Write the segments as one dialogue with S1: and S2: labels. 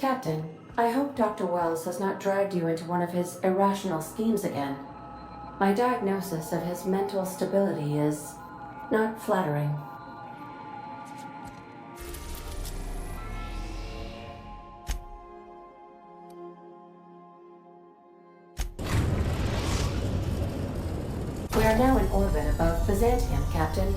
S1: Captain, I hope Dr. Wells has not dragged you into one of his irrational schemes again. My diagnosis of his mental stability is not flattering. We are now in orbit above Byzantium, Captain.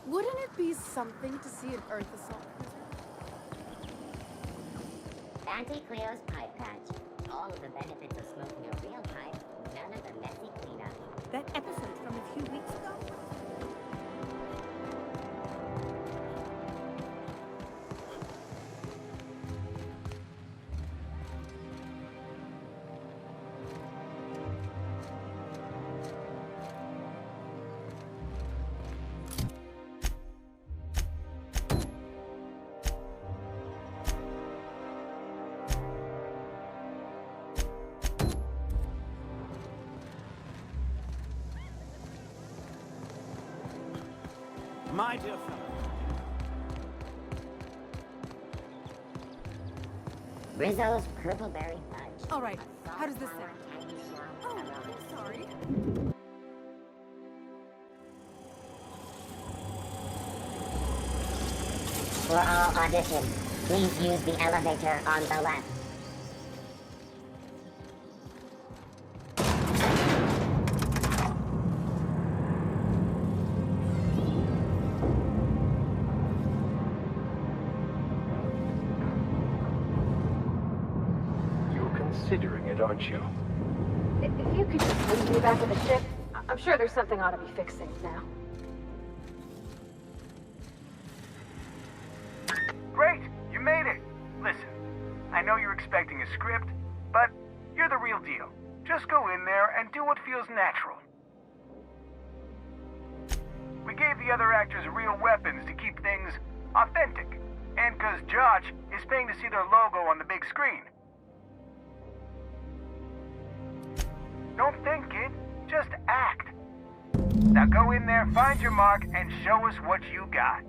S2: Wouldn't it be something to see an Earth assault cruiser?
S3: Auntie Cleo's pipe patch. All of the benefits of smoking a real pipe, none of the messy cleanup.
S2: That episode from a few weeks ago?
S4: My dear fellow.
S3: Rizzo's purple berry fudge.
S2: All right, how does this sound?
S3: Candy shell,
S2: Oh,
S3: aroma.
S2: I'm sorry.
S3: For all auditions, please use the elevator on the left.
S5: You're considering it, aren't you?
S6: If you could just leave me back at the ship, I'm sure there's something ought to be fixing now.
S7: Great! You made it! Listen, I know you're expecting a script, but you're the real deal. Just go in there and do what feels natural. We gave the other actors real weapons to keep things authentic. And because Josh is paying to see their logo on the big screen. Don't think, kid. Just act. Now go in there, find your mark, and show us what you got.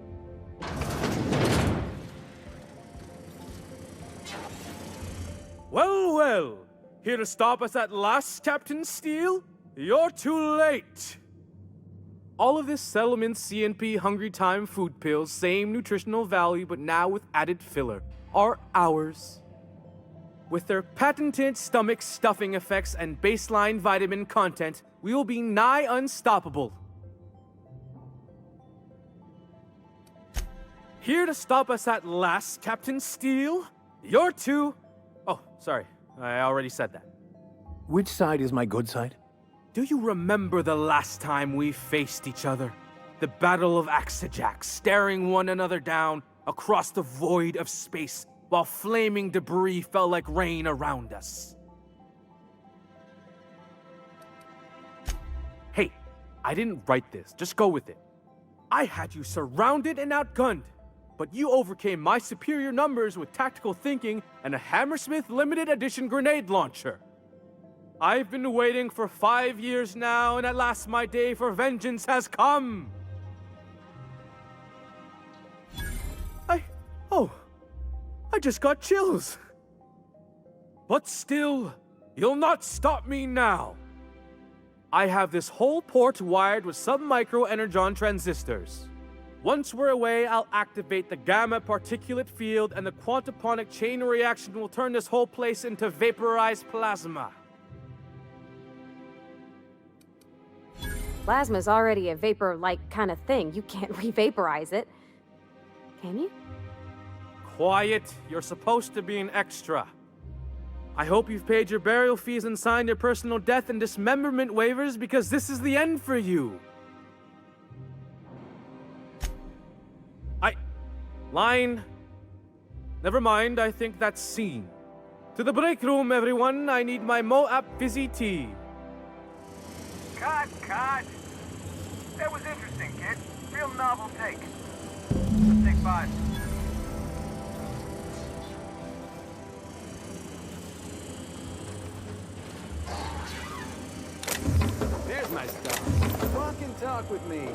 S8: Well, well. Here to stop us at last, Captain Steele? You're too late. All of this Settlement CNP Hungry Time food pills, same nutritional value, but now with added filler, are ours. With their patented stomach stuffing effects and baseline vitamin content, we will be nigh unstoppable. Here to stop us at last, Captain Steele? You're too... Oh, sorry. I already said that.
S5: Which side is my good side?
S8: Do you remember the last time we faced each other? The Battle of Axajax, staring one another down across the void of space while flaming debris fell like rain around us. Hey, I didn't write this. Just go with it. I had you surrounded and outgunned, but you overcame my superior numbers with tactical thinking and a Hammersmith limited edition grenade launcher. I've been waiting for 5 years now, and at last my day for vengeance has come. I just got chills. But still, you'll not stop me now. I have this whole port wired with sub-micro energon transistors. Once we're away, I'll activate the gamma particulate field, and the quantaponic chain reaction will turn this whole place into vaporized plasma.
S6: Plasma's already a vapor-like kind of thing. You can't re-vaporize it. Can you?
S8: Quiet. You're supposed to be an extra. I hope you've paid your burial fees and signed your personal death and dismemberment waivers, because this is the end for you. Line. Never mind, I think that's scene. To the break room, everyone. I need my Moab fizzy tea.
S7: Cut! That was interesting, kid. Real novel take. Let's take 5.
S5: There's my stuff. Walk and talk with me.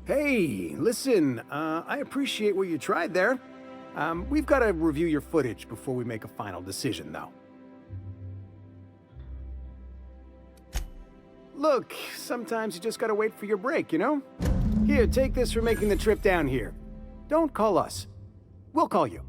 S4: Hey, listen, I appreciate what you tried there. We've got to review your footage before we make a final decision, though. Look, sometimes you just gotta wait for your break, you know? Here, take this for making the trip down here. Don't call us. We'll call you.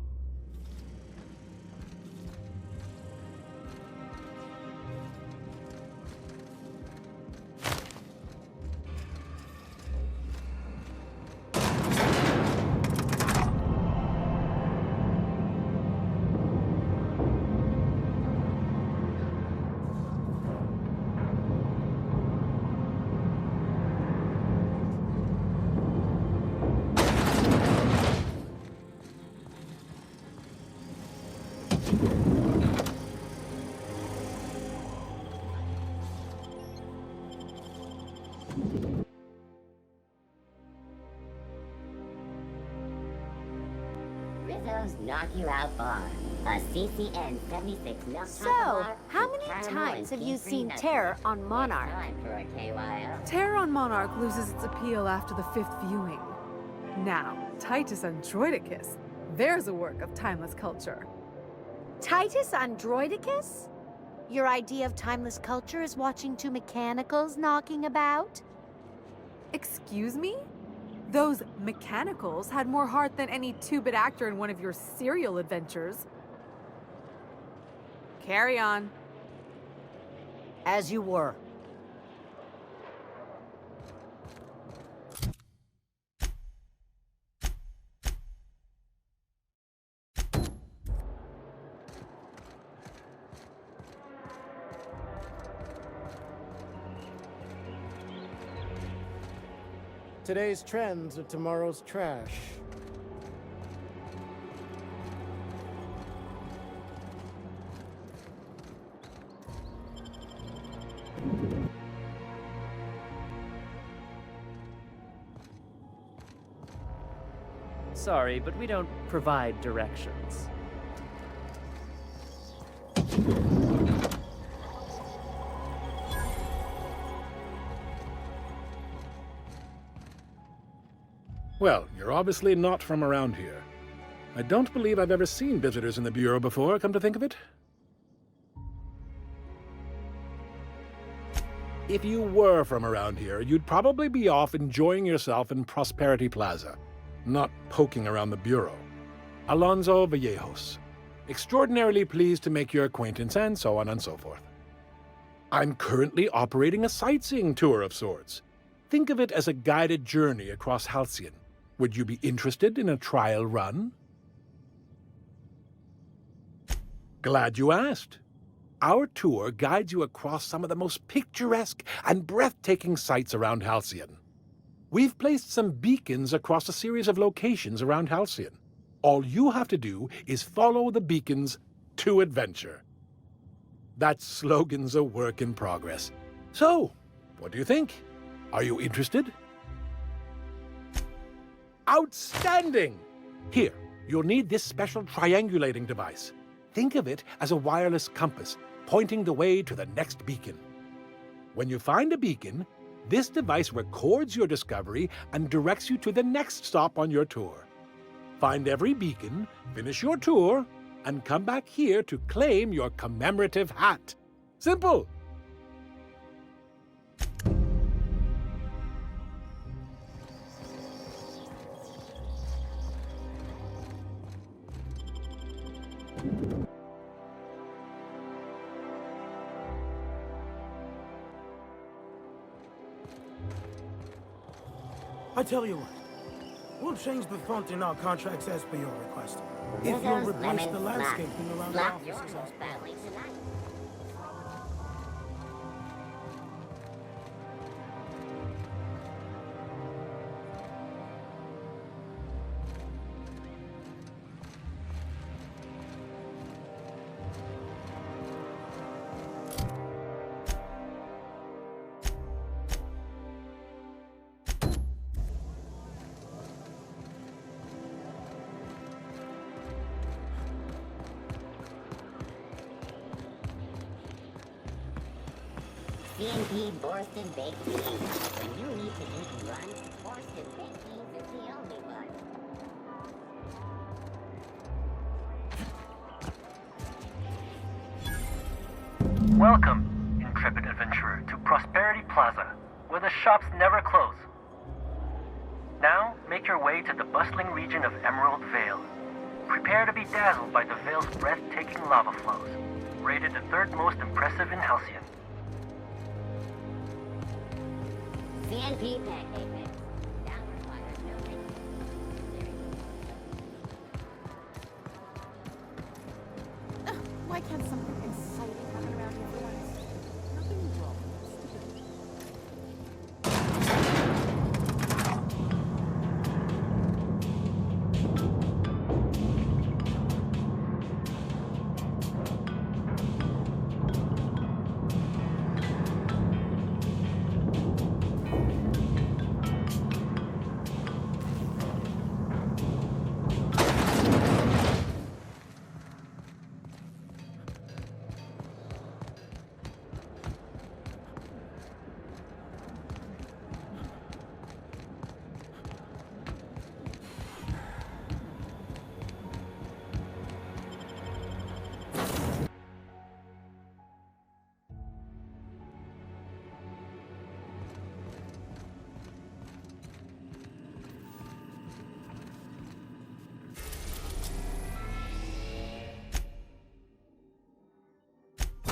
S3: Rizzo's Knock You Out Bar. A CCN 76 milk
S2: So,
S3: chocolate bar
S2: how
S3: with
S2: many
S3: caramel
S2: times
S3: and
S2: have you
S3: tea-free
S2: seen
S3: nuts.
S2: Terror on
S3: It's
S2: Monarch?
S3: time for a KYO.
S9: Terror on Monarch loses its appeal after the 5th viewing. Now, Titus Androidicus, there's a work of timeless culture.
S2: Titus Androidicus? Your idea of timeless culture is watching two mechanicals knocking about?
S9: Excuse me? Those mechanicals had more heart than any 2-bit actor in one of your serial adventures. Carry on.
S2: As you were.
S10: Today's trends are tomorrow's trash.
S11: Sorry, but we don't provide directions.
S12: Well, you're obviously not from around here. I don't believe I've ever seen visitors in the Bureau before, come to think of it. If you were from around here, you'd probably be off enjoying yourself in Prosperity Plaza, not poking around the Bureau. Alonso Vallejos. Extraordinarily pleased to make your acquaintance, and so on and so forth. I'm currently operating a sightseeing tour of sorts. Think of it as a guided journey across Halcyon. Would you be interested in a trial run? Glad you asked. Our tour guides you across some of the most picturesque and breathtaking sights around Halcyon. We've placed some beacons across a series of locations around Halcyon. All you have to do is follow the beacons to adventure. That slogan's a work in progress. So, what do you think? Are you interested? Outstanding! Here, you'll need this special triangulating device. Think of it as a wireless compass, pointing the way to the next beacon. When you find a beacon, This device records your discovery and directs you to the next stop on your tour. Find every beacon, finish your tour, and come back here to claim your commemorative hat. Simple!
S13: I tell you what, we'll change the font in our contracts as per your request. If you'll
S3: Scissors,
S13: replace
S3: lemons,
S13: the
S3: lime.
S13: landscaping around the
S3: Slap your
S13: offices.
S3: whole family tonight. CNP Borston Baked Beans. When you need to eat and run, Borston Baked Beans is the only one.
S14: Welcome, intrepid adventurer, to Prosperity Plaza, where the shops never close. Now, make your way to the bustling region of Emerald Vale. Prepare to be dazzled by the Vale's breathtaking lava flows, rated the third most impressive in Halcyon.
S3: CNP pancake mix. That requires no mix.
S2: Why can't something exciting happen around here for once? Nothing wrong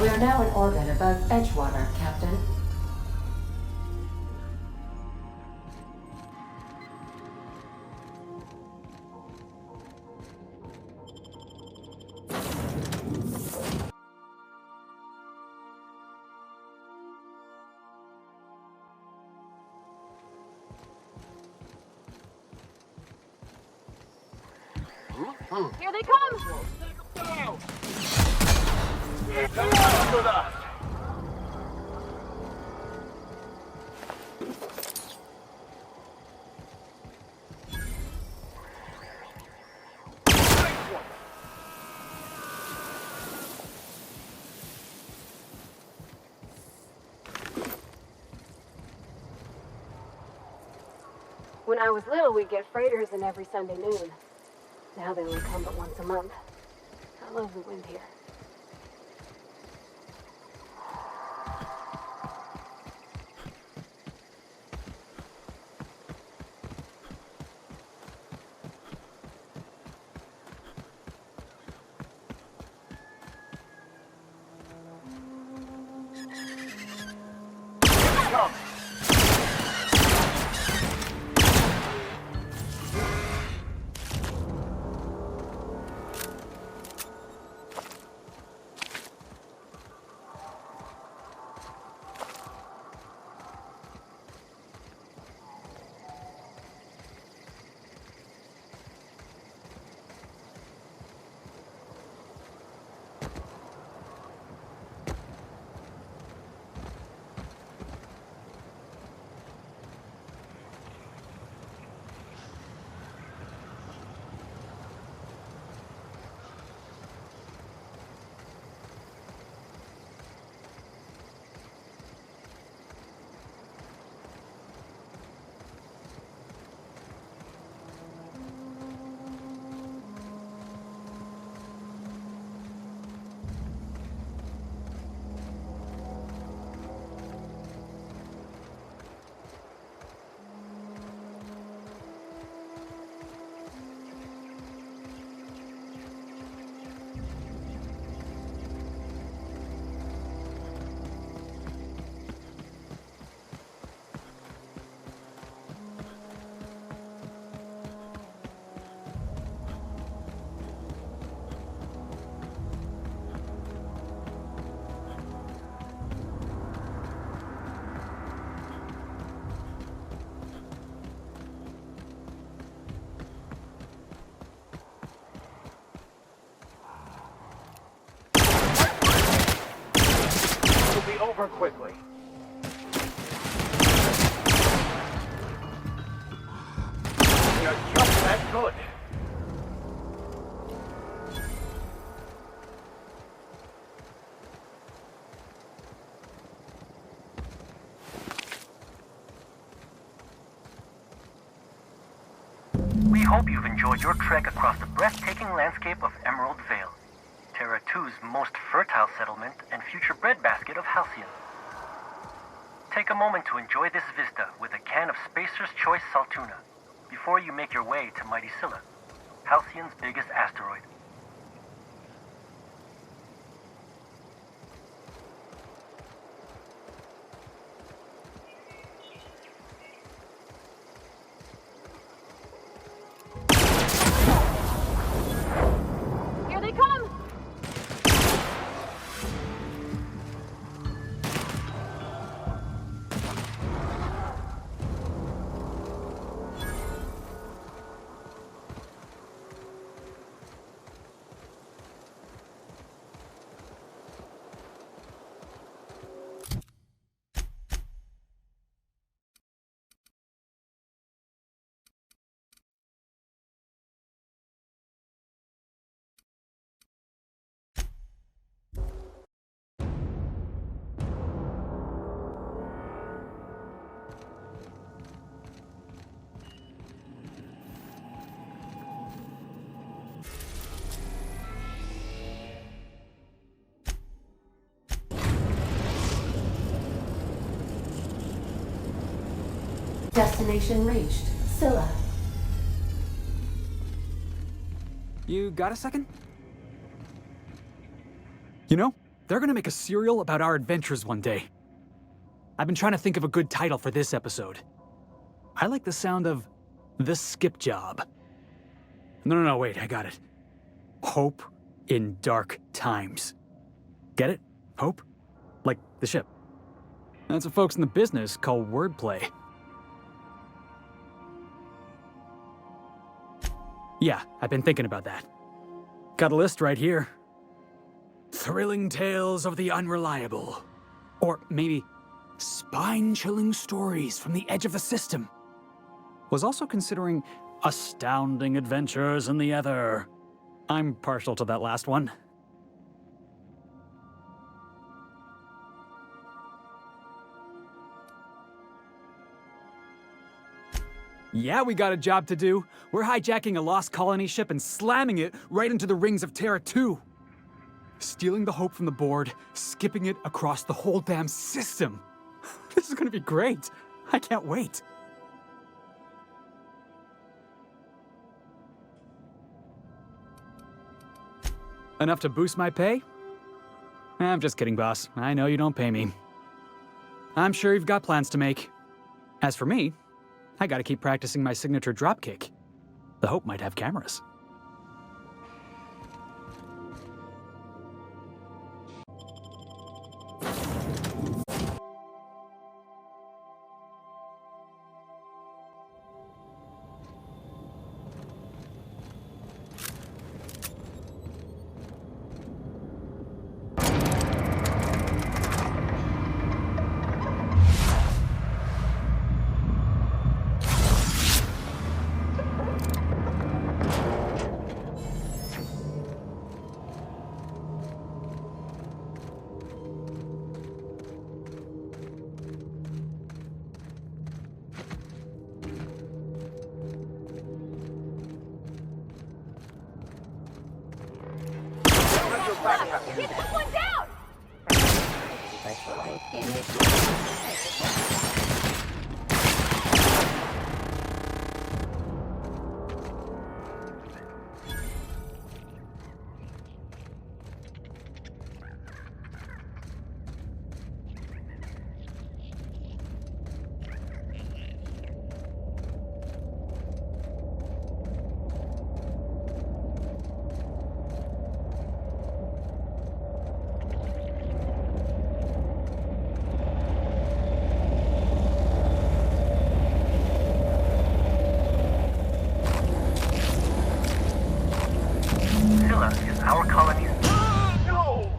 S1: We are now in orbit above Edgewater, Captain.
S6: Here they come! When I was little, we'd get freighters in every Sunday noon. Now they only come but once a month. I love the wind here.
S14: over quickly. You're just that good. We hope you've enjoyed your trek across the breathtaking landscape of Emerald Vale, Terra 2's most fertile settlement and future breadbasket of Halcyon. Take a moment to enjoy this vista with a can of Spacer's Choice Saltuna before you make your way to Mighty Scylla, Halcyon's biggest asteroid.
S6: Here they come!
S1: Destination reached. Scylla.
S15: You got a second? You know, they're gonna make a serial about our adventures one day. I've been trying to think of a good title for this episode. I like the sound of The Skip Job. No, wait, I got it. Hope in Dark Times. Get it? Hope? Like the ship. That's what folks in the business call wordplay. Yeah, I've been thinking about that. Got a list right here. Thrilling tales of the unreliable. Or maybe spine-chilling stories from the edge of the system. Was also considering astounding adventures in the ether. I'm partial to that last one. Yeah, we got a job to do. We're hijacking a lost colony ship and slamming it right into the rings of Terra 2. Stealing the hope from the board, skipping it across the whole damn system. This is gonna be great. I can't wait. Enough to boost my pay? I'm just kidding, boss. I know you don't pay me. I'm sure you've got plans to make. As for me, I gotta keep practicing my signature dropkick. The Hope might have cameras.
S6: Get this one down!
S14: Scylla is our colony's... No!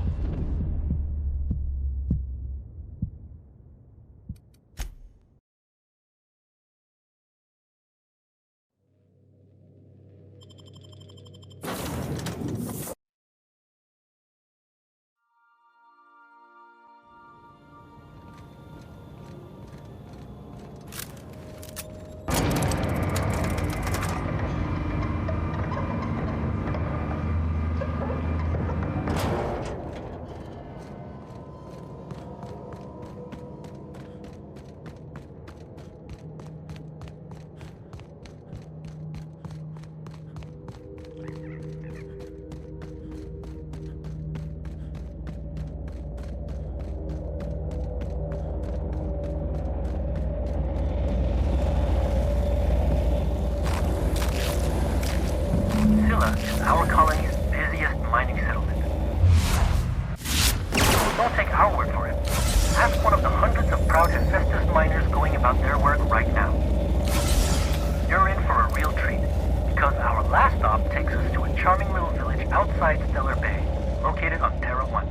S14: our colony's busiest mining settlement. Don't take our word for it. Ask one of the hundreds of proud Hephaestus miners going about their work right now. You're in for a real treat, because our last stop takes us to a charming little village outside Stellar Bay, located on Terra 1.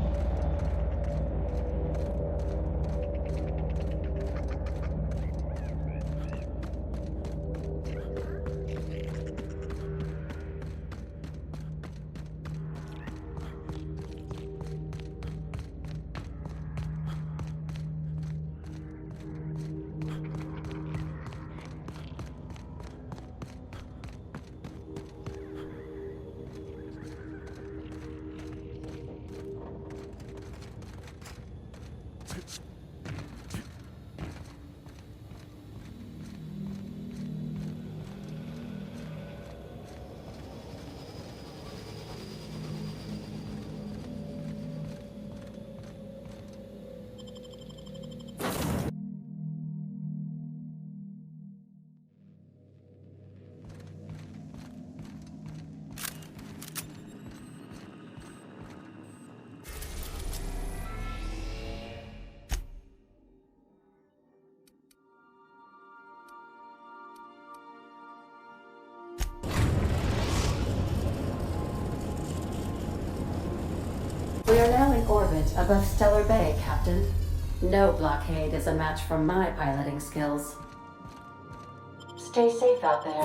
S1: We are now in orbit above Stellar Bay, Captain. No blockade is a match for my piloting skills. Stay safe out there.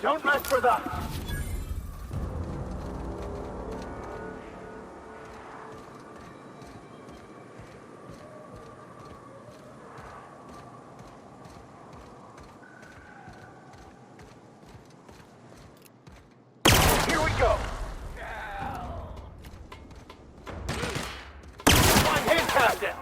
S7: Don't mess with us! Here we go! One hit, Captain!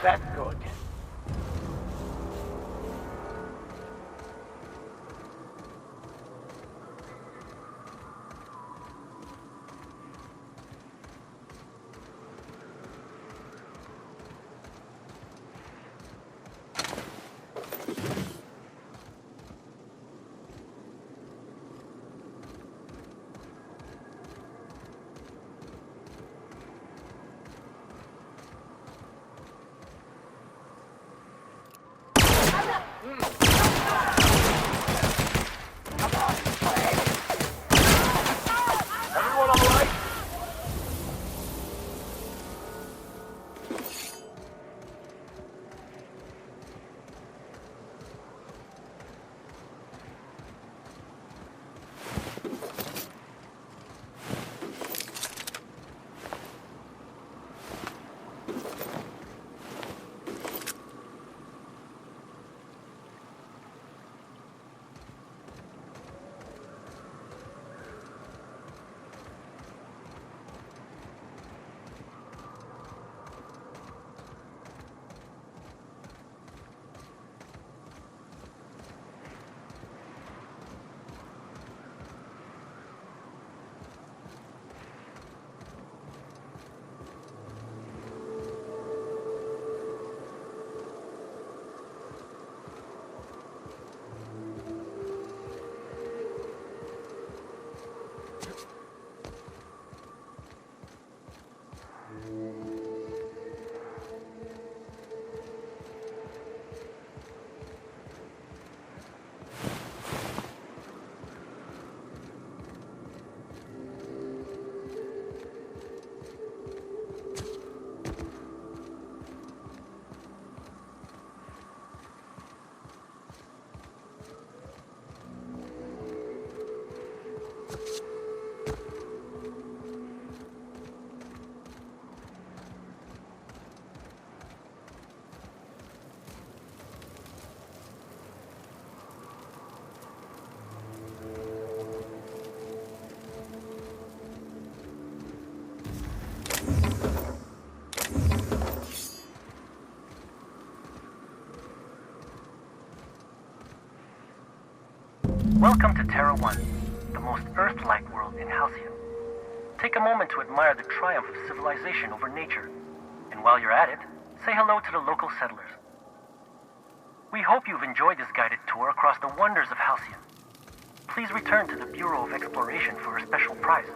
S7: That's good.
S14: Everyone all right? Welcome to Terra 1, the most Earth-like world in Halcyon. Take a moment to admire the triumph of civilization over nature. And while you're at it, say hello to the local settlers. We hope you've enjoyed this guided tour across the wonders of Halcyon. Please return to the Bureau of Exploration for a special prize.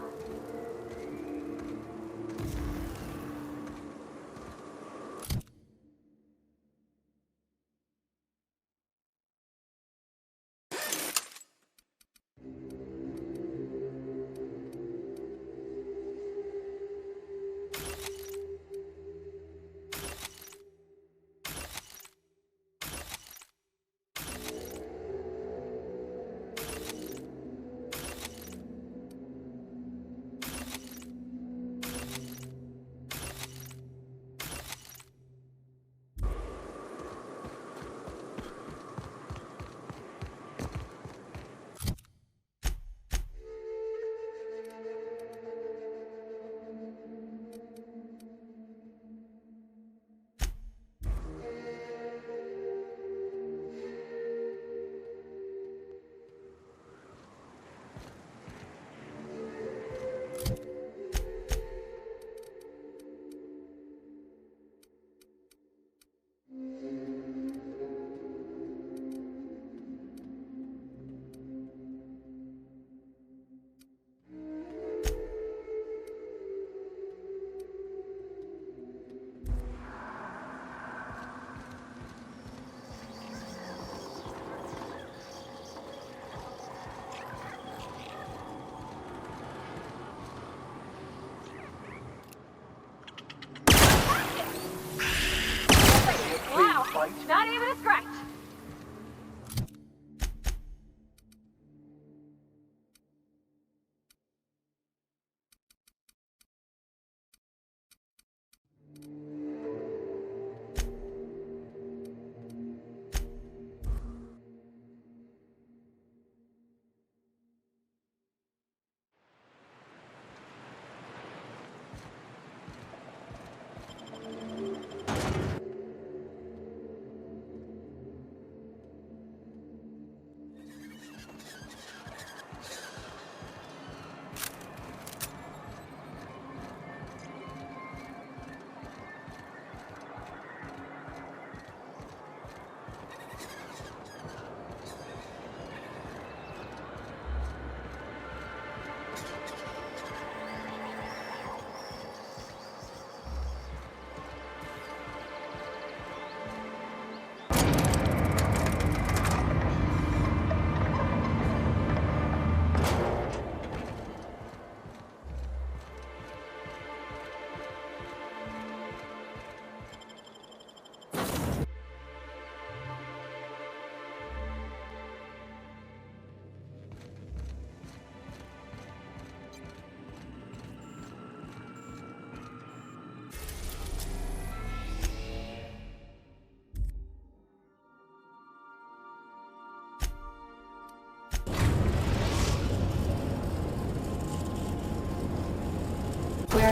S6: Wow, not even a scratch.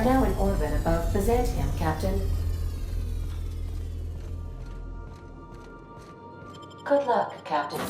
S1: are now in orbit above Byzantium, Captain. Good luck, Captain.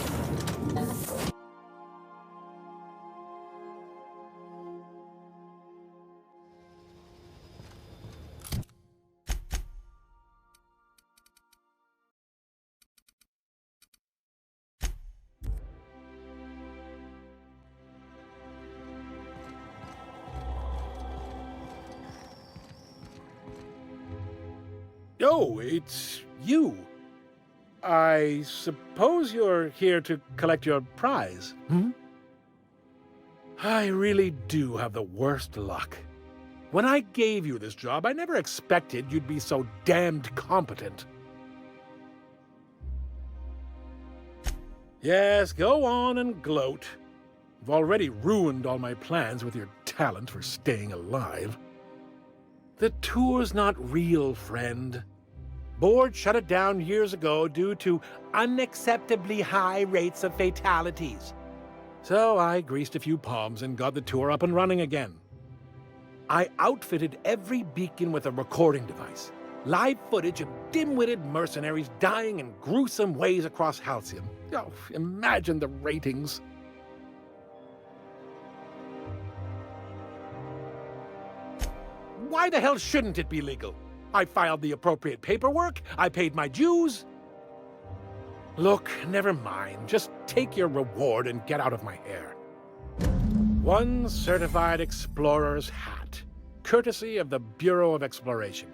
S12: Oh, it's you. I suppose you're here to collect your prize, hmm? I really do have the worst luck. When I gave you this job, I never expected you'd be so damned competent. Yes, go on and gloat. You've already ruined all my plans with your talent for staying alive. The tour's not real, friend. Board shut it down years ago due to unacceptably high rates of fatalities. So I greased a few palms and got the tour up and running again. I outfitted every beacon with a recording device. Live footage of dim-witted mercenaries dying in gruesome ways across Halcyon. Oh, imagine the ratings. Why the hell shouldn't it be legal? I filed the appropriate paperwork, I paid my dues. Look, never mind. Just take your reward and get out of my hair. One certified explorer's hat, courtesy of the Bureau of Exploration,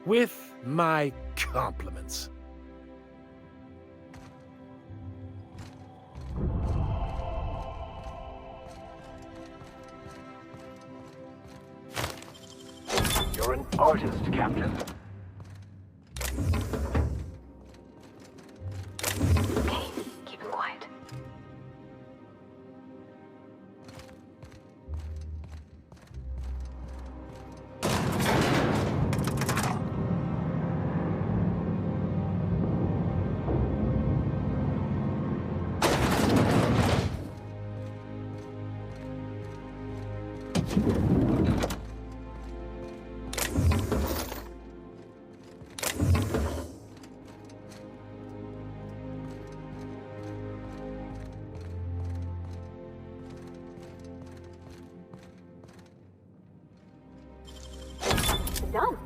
S12: with my compliments.
S16: You're an artist, Captain.
S6: Hey, keep it quiet. Done.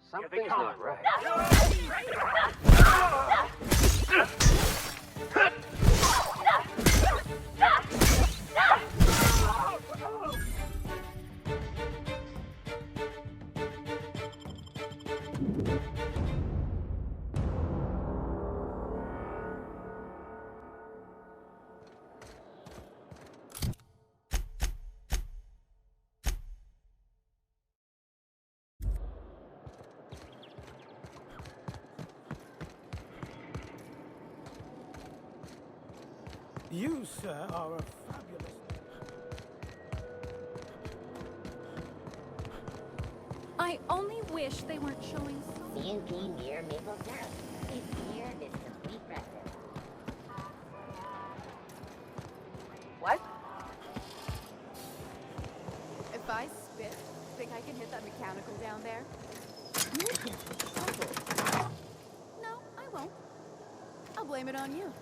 S16: Something's not right.
S13: You, sir, are a fabulous...
S17: I only wish they weren't showing...
S3: CNP near Maple Syrup. It's near this complete breakfast.
S17: What? If I spit, think I can hit that mechanical down there? No, I won't. I'll blame it on you.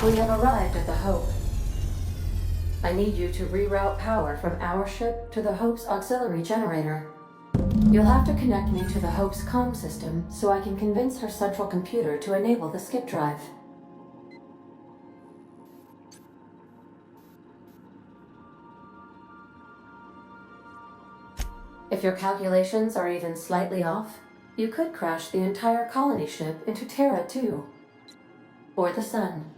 S1: We have arrived at the Hope. I need you to reroute power from our ship to the Hope's auxiliary generator. You'll have to connect me to the Hope's comm system so I can convince her central computer to enable the skip drive. If your calculations are even slightly off, you could crash the entire colony ship into Terra 2. Or the Sun.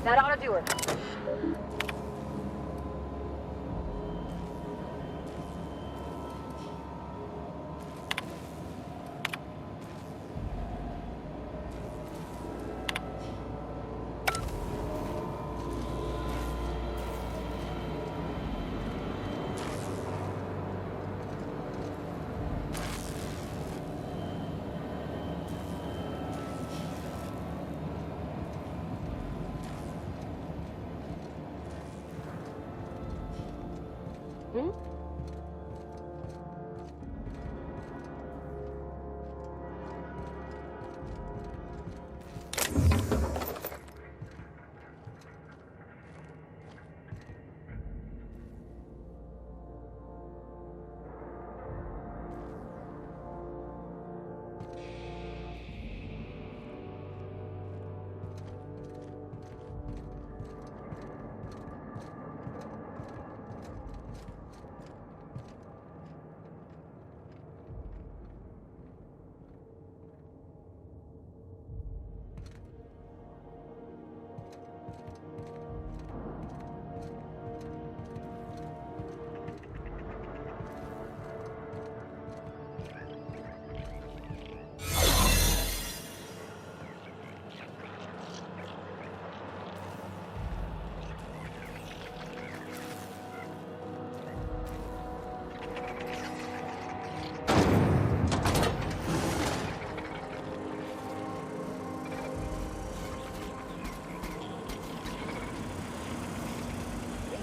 S6: That ought to do her.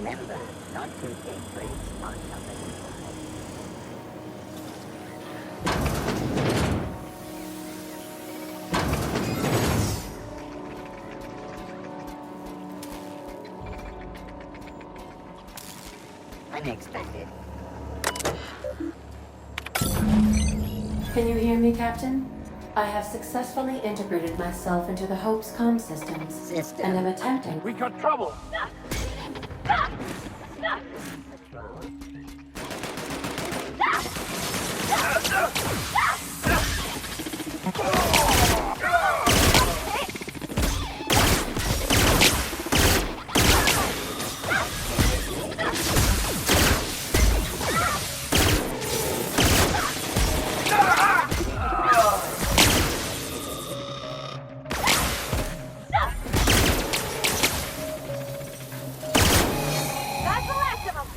S3: Remember, not too big for each smart company. unexpected.
S1: Can you hear me, Captain? I have successfully integrated myself into the Hope's comm systems, and am attempting.
S16: We got trouble!
S2: That's the last of them!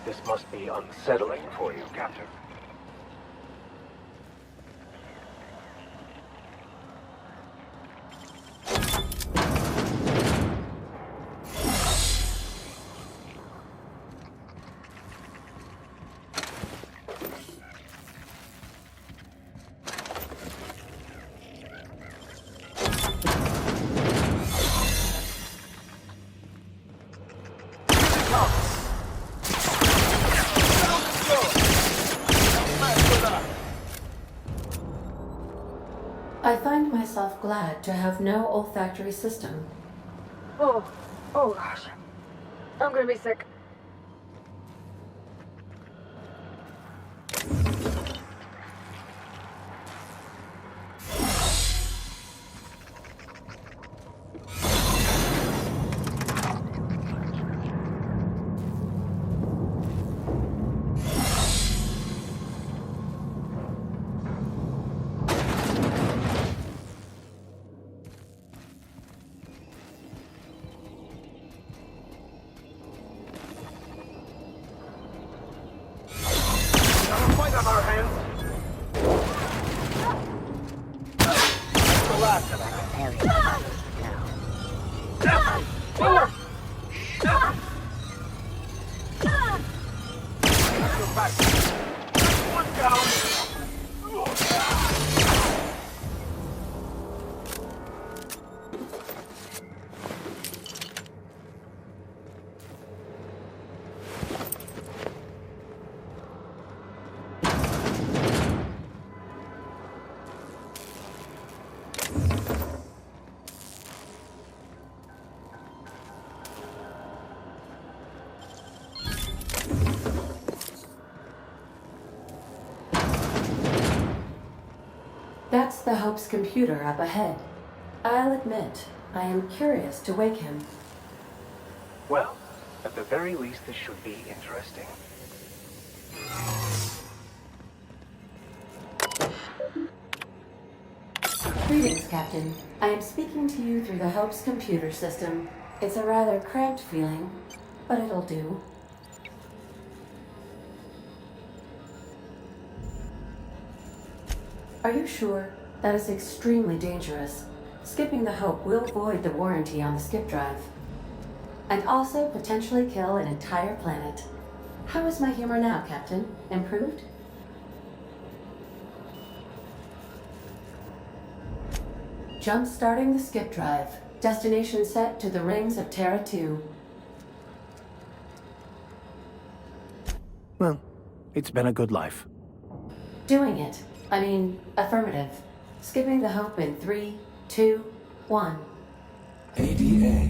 S16: This must be unsettling for you, Captain.
S1: I find myself glad to have no olfactory system.
S6: Oh gosh. I'm gonna be sick.
S16: Fight on our hands! That's the last of us. Go back. One down!
S1: That's the Hope's computer up ahead. I'll admit, I am curious to wake him.
S16: Well, at the very least, this should be interesting.
S1: Greetings, Captain. I am speaking to you through the Hope's computer system. It's a rather cramped feeling, but it'll do. Are you sure? That is extremely dangerous. Skipping the Hope will void the warranty on the skip drive. And also potentially kill an entire planet. How is my humor now, Captain? Improved? Jump-starting the skip drive. Destination set to the rings of Terra 2.
S4: Well, it's been a good life.
S1: Doing it. I mean, affirmative. Skipping the Hope in 3, 2, 1.
S18: ADA,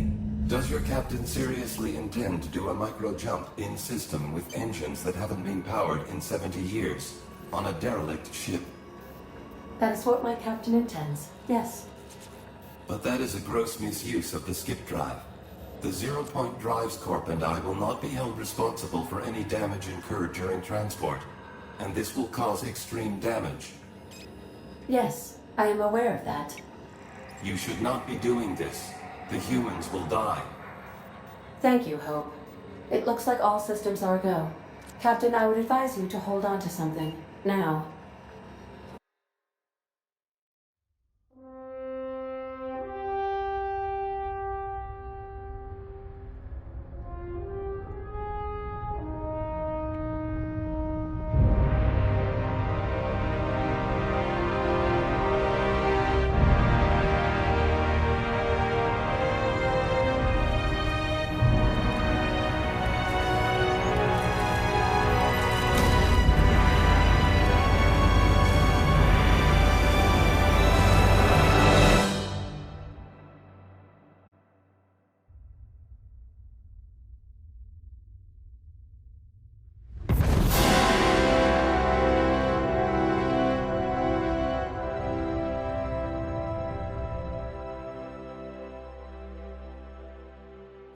S18: does your captain seriously intend to do a micro-jump in system with engines that haven't been powered in 70 years on a derelict ship?
S1: That is what my captain intends, yes.
S18: But that is a gross misuse of the skip drive. The Zero Point Drives Corp and I will not be held responsible for any damage incurred during transport, and this will cause extreme damage.
S1: Yes, I am aware of that.
S18: You should not be doing this. The humans will die.
S1: Thank you, Hope. It looks like all systems are go. Captain, I would advise you to hold on to something. Now.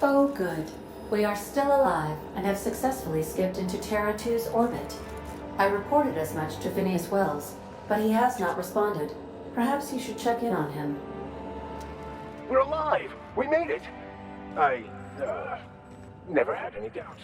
S1: Oh, good. We are still alive and have successfully skipped into Terra 2's orbit. I reported as much to Phineas Wells, but he has not responded. Perhaps you should check in on him.
S16: We're alive! We made it! I, never had any doubts.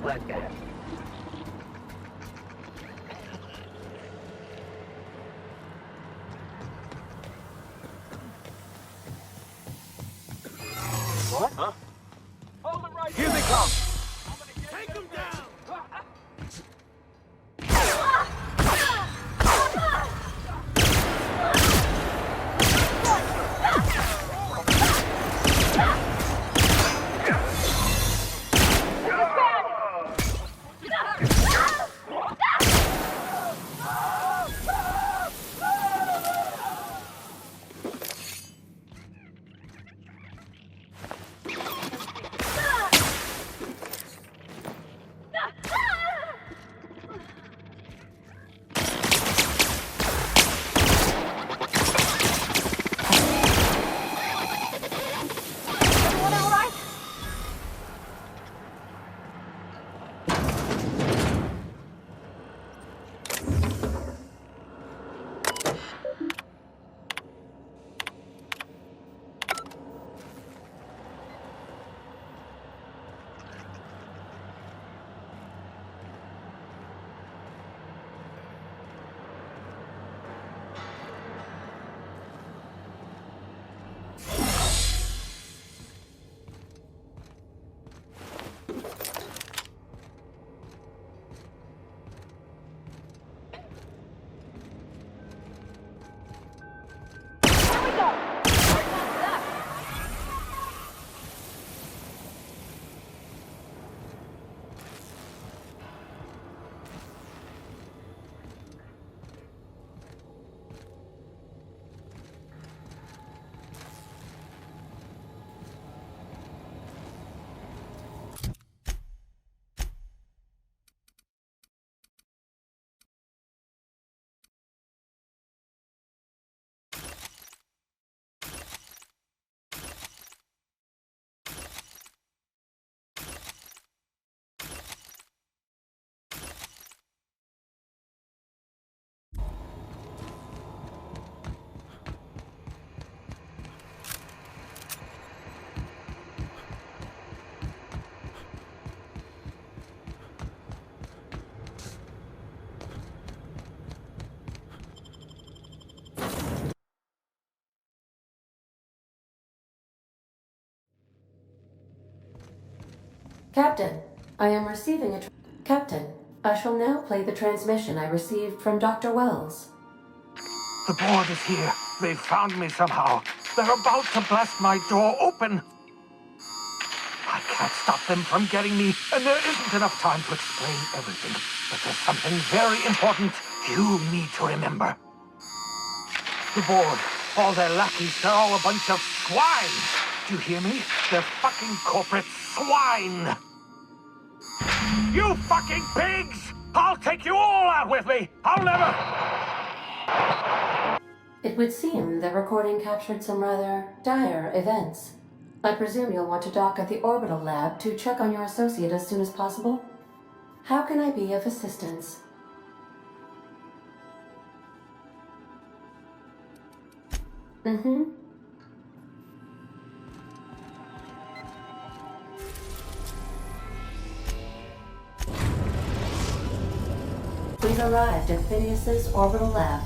S16: Like that. What? Huh?
S5: Hold them right
S16: Here they come!
S5: Take them down!
S1: Captain, I am receiving a... Captain, I shall now play the transmission I received from Dr. Wells.
S16: The board is here. They've found me somehow. They're about to blast my door open. I can't stop them from getting me, and there isn't enough time to explain everything. But there's something very important you need to remember. The board, all their lackeys, they're all a bunch of swine. Do you hear me? They're fucking corporate swine. You fucking pigs! I'll take you all out with me! I'll never...
S1: It would seem the recording captured some rather dire events. I presume you'll want to dock at the orbital lab to check on your associate as soon as possible? How can I be of assistance? We've arrived at Phineas's orbital lab.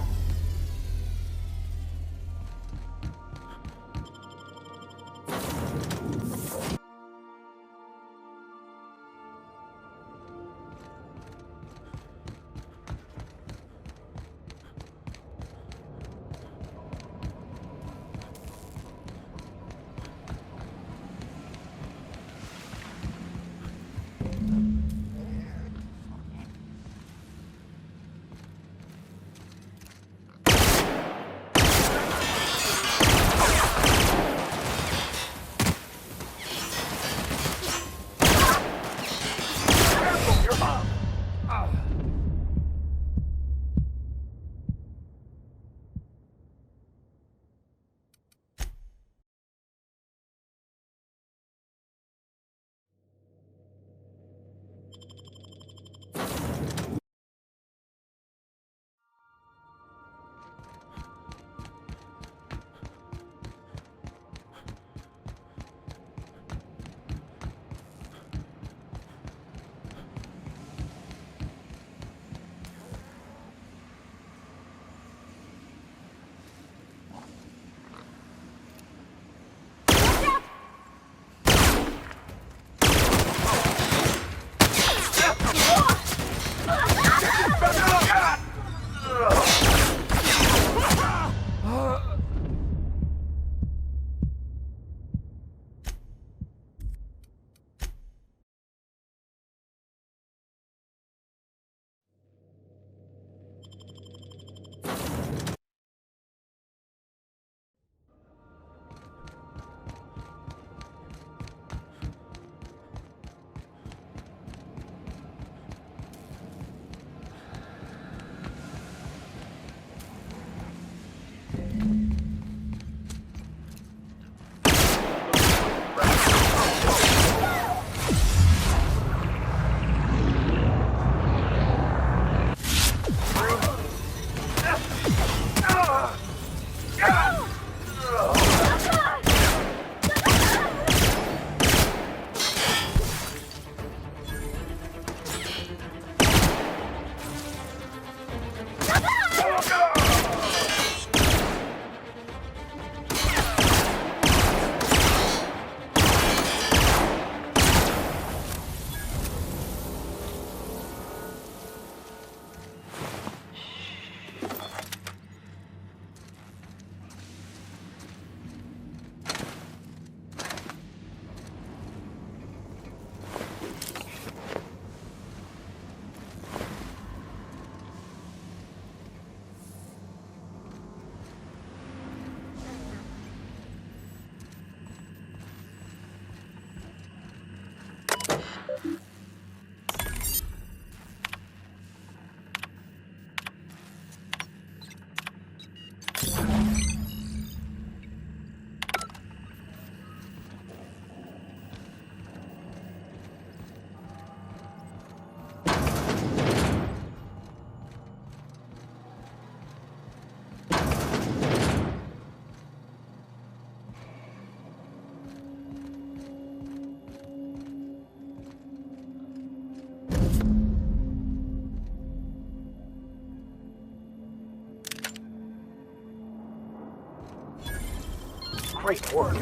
S16: Great work.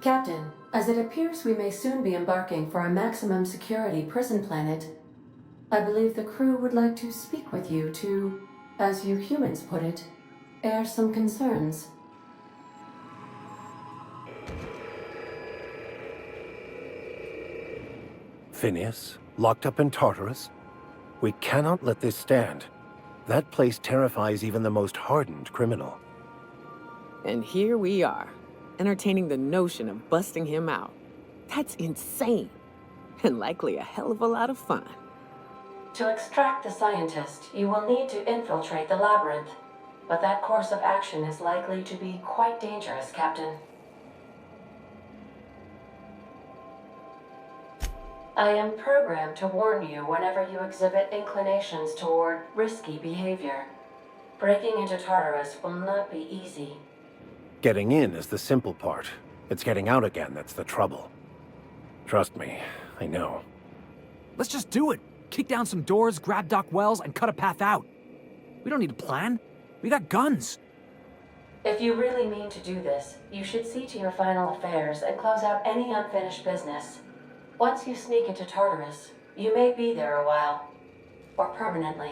S1: Captain, as it appears we may soon be embarking for a maximum security prison planet, I believe the crew would like to speak with you to, as you humans put it, air some concerns.
S19: Phineas, locked up in Tartarus? We cannot let this stand. That place terrifies even the most hardened criminal.
S20: And here we are, entertaining the notion of busting him out. That's insane, and likely a hell of a lot of fun.
S1: To extract the scientist, you will need to infiltrate the labyrinth, but that course of action is likely to be quite dangerous, Captain. I am programmed to warn you whenever you exhibit inclinations toward risky behavior. Breaking into Tartarus will not be easy.
S19: Getting in is the simple part. It's getting out again that's the trouble. Trust me, I know.
S15: Let's just do it. Kick down some doors, grab Doc Wells, and cut a path out. We don't need a plan. We got guns.
S1: If you really mean to do this, you should see to your final affairs and close out any unfinished business. Once you sneak into Tartarus, you may be there a while. Or permanently.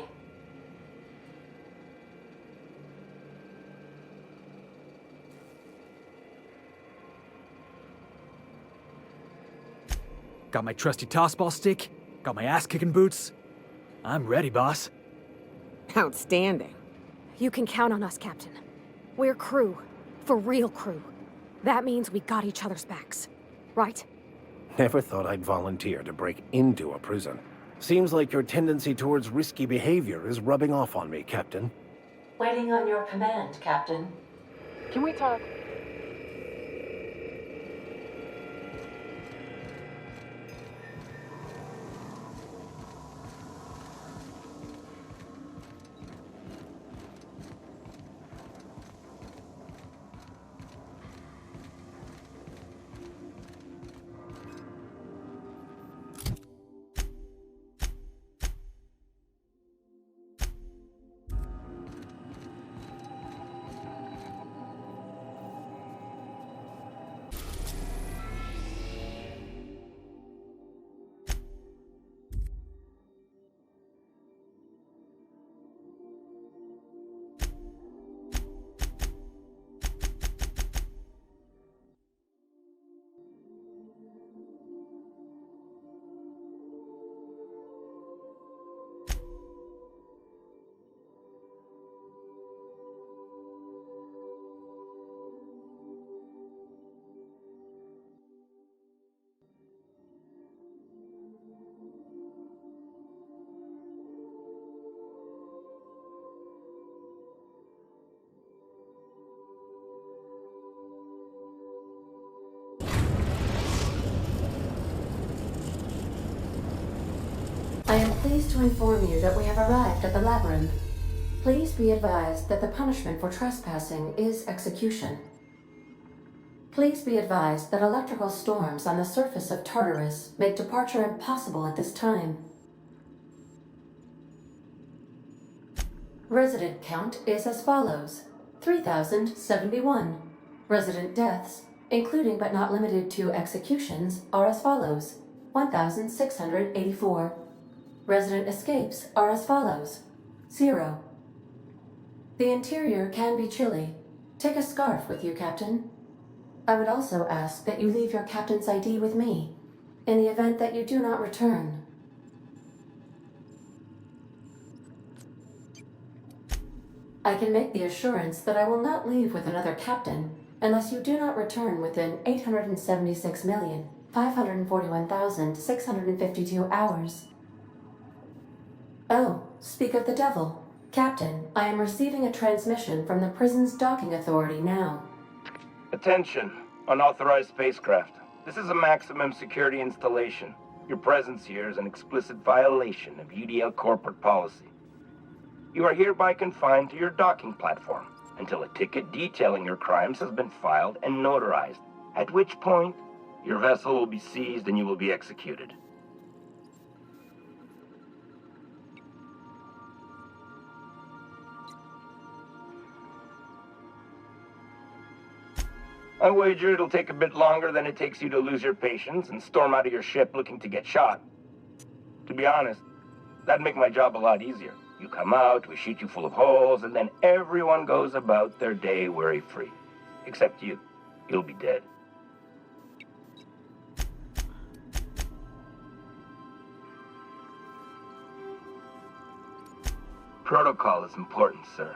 S15: Got my trusty tossball stick. Got my ass-kicking boots. I'm ready, boss.
S20: Outstanding.
S6: You can count on us, Captain. We're crew. For real crew. That means we got each other's backs. Right?
S19: Never thought I'd volunteer to break into a prison. Seems like your tendency towards risky behavior is rubbing off on me, Captain.
S1: Waiting on your command, Captain.
S20: Can we talk?
S1: I am pleased to inform you that we have arrived at the labyrinth. Please be advised that the punishment for trespassing is execution. Please be advised that electrical storms on the surface of Tartarus make departure impossible at this time. Resident count is as follows: 3,071. Resident deaths, including but not limited to executions, are as follows: 1,684. Resident escapes are as follows: 0. The interior can be chilly. Take a scarf with you, Captain. I would also ask that you leave your captain's ID with me, in the event that you do not return. I can make the assurance that I will not leave with another captain unless you do not return within 876,541,652 hours. Oh, speak of the devil. Captain, I am receiving a transmission from the prison's docking authority now.
S21: Attention, unauthorized spacecraft. This is a maximum security installation. Your presence here is an explicit violation of UDL corporate policy. You are hereby confined to your docking platform until a ticket detailing your crimes has been filed and notarized, at which point your vessel will be seized and you will be executed. I wager it'll take a bit longer than it takes you to lose your patience and storm out of your ship looking to get shot. To be honest, that'd make my job a lot easier. You come out, we shoot you full of holes, and then everyone goes about their day worry-free. Except you. You'll be dead. Protocol is important, sir.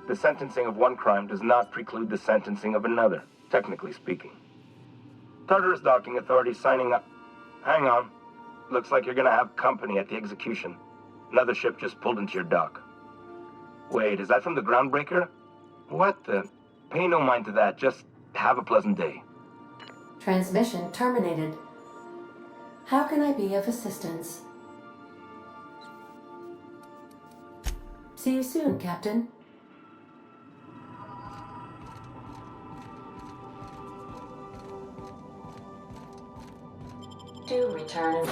S21: The sentencing of one crime does not preclude the sentencing of another, technically speaking. Tartarus docking authorities signing up. Hang on. Looks like you're gonna have company at the execution. Another ship just pulled into your dock. Wait, is that from the Groundbreaker? What the? Pay no mind to that. Just have a pleasant day.
S1: Transmission terminated. How can I be of assistance? See you soon, Captain. Do return.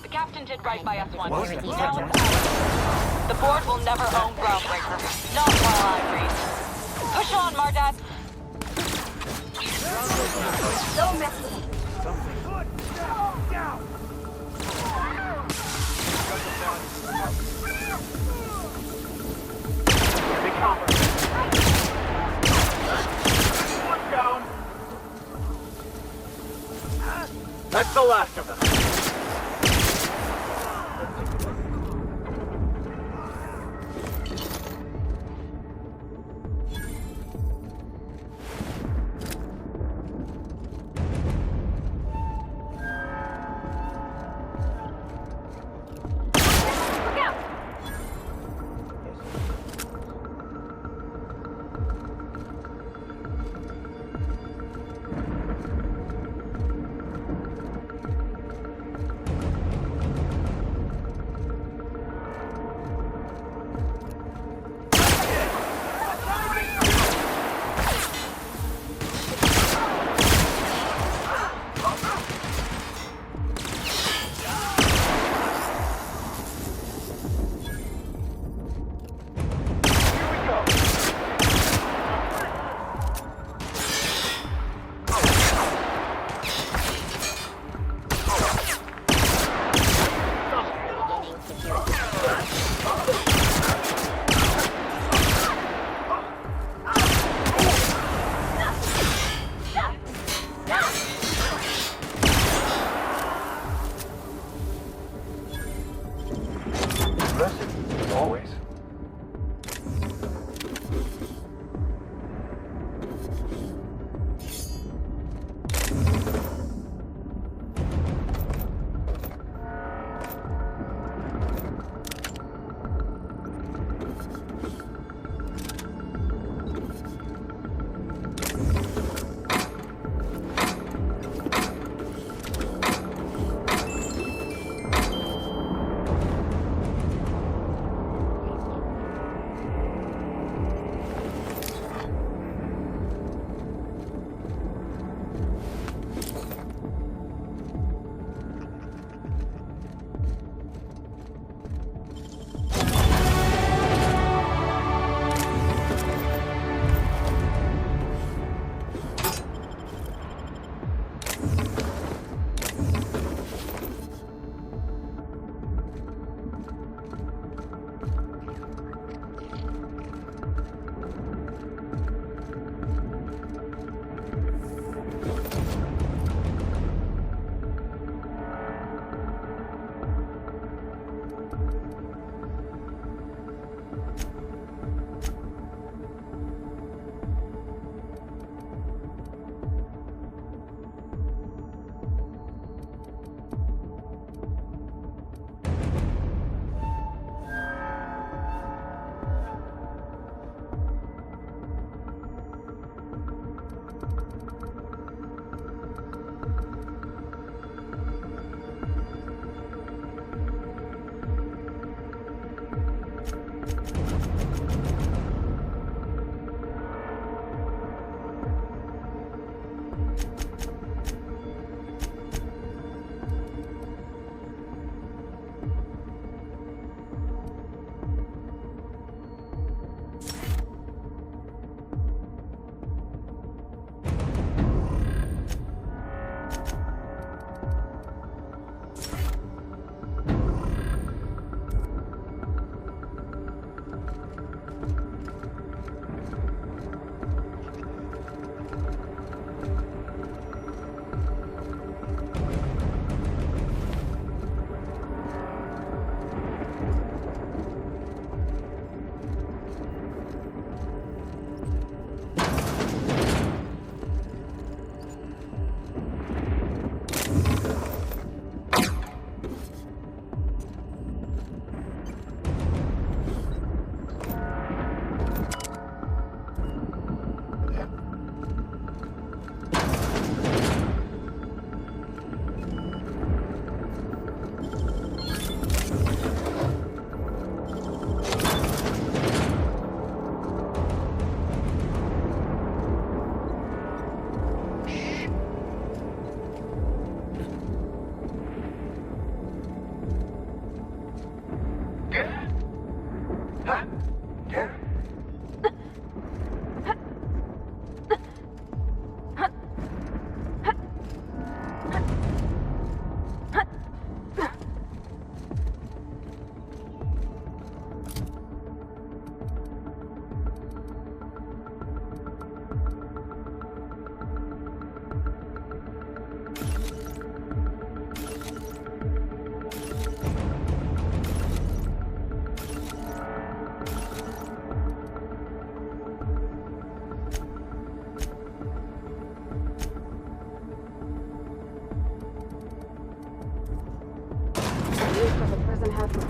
S8: The captain did right by us once. The board will never own Groundbreaker. Not while I reign. Push on, Mardat!
S17: So messy.
S5: That's the last of them.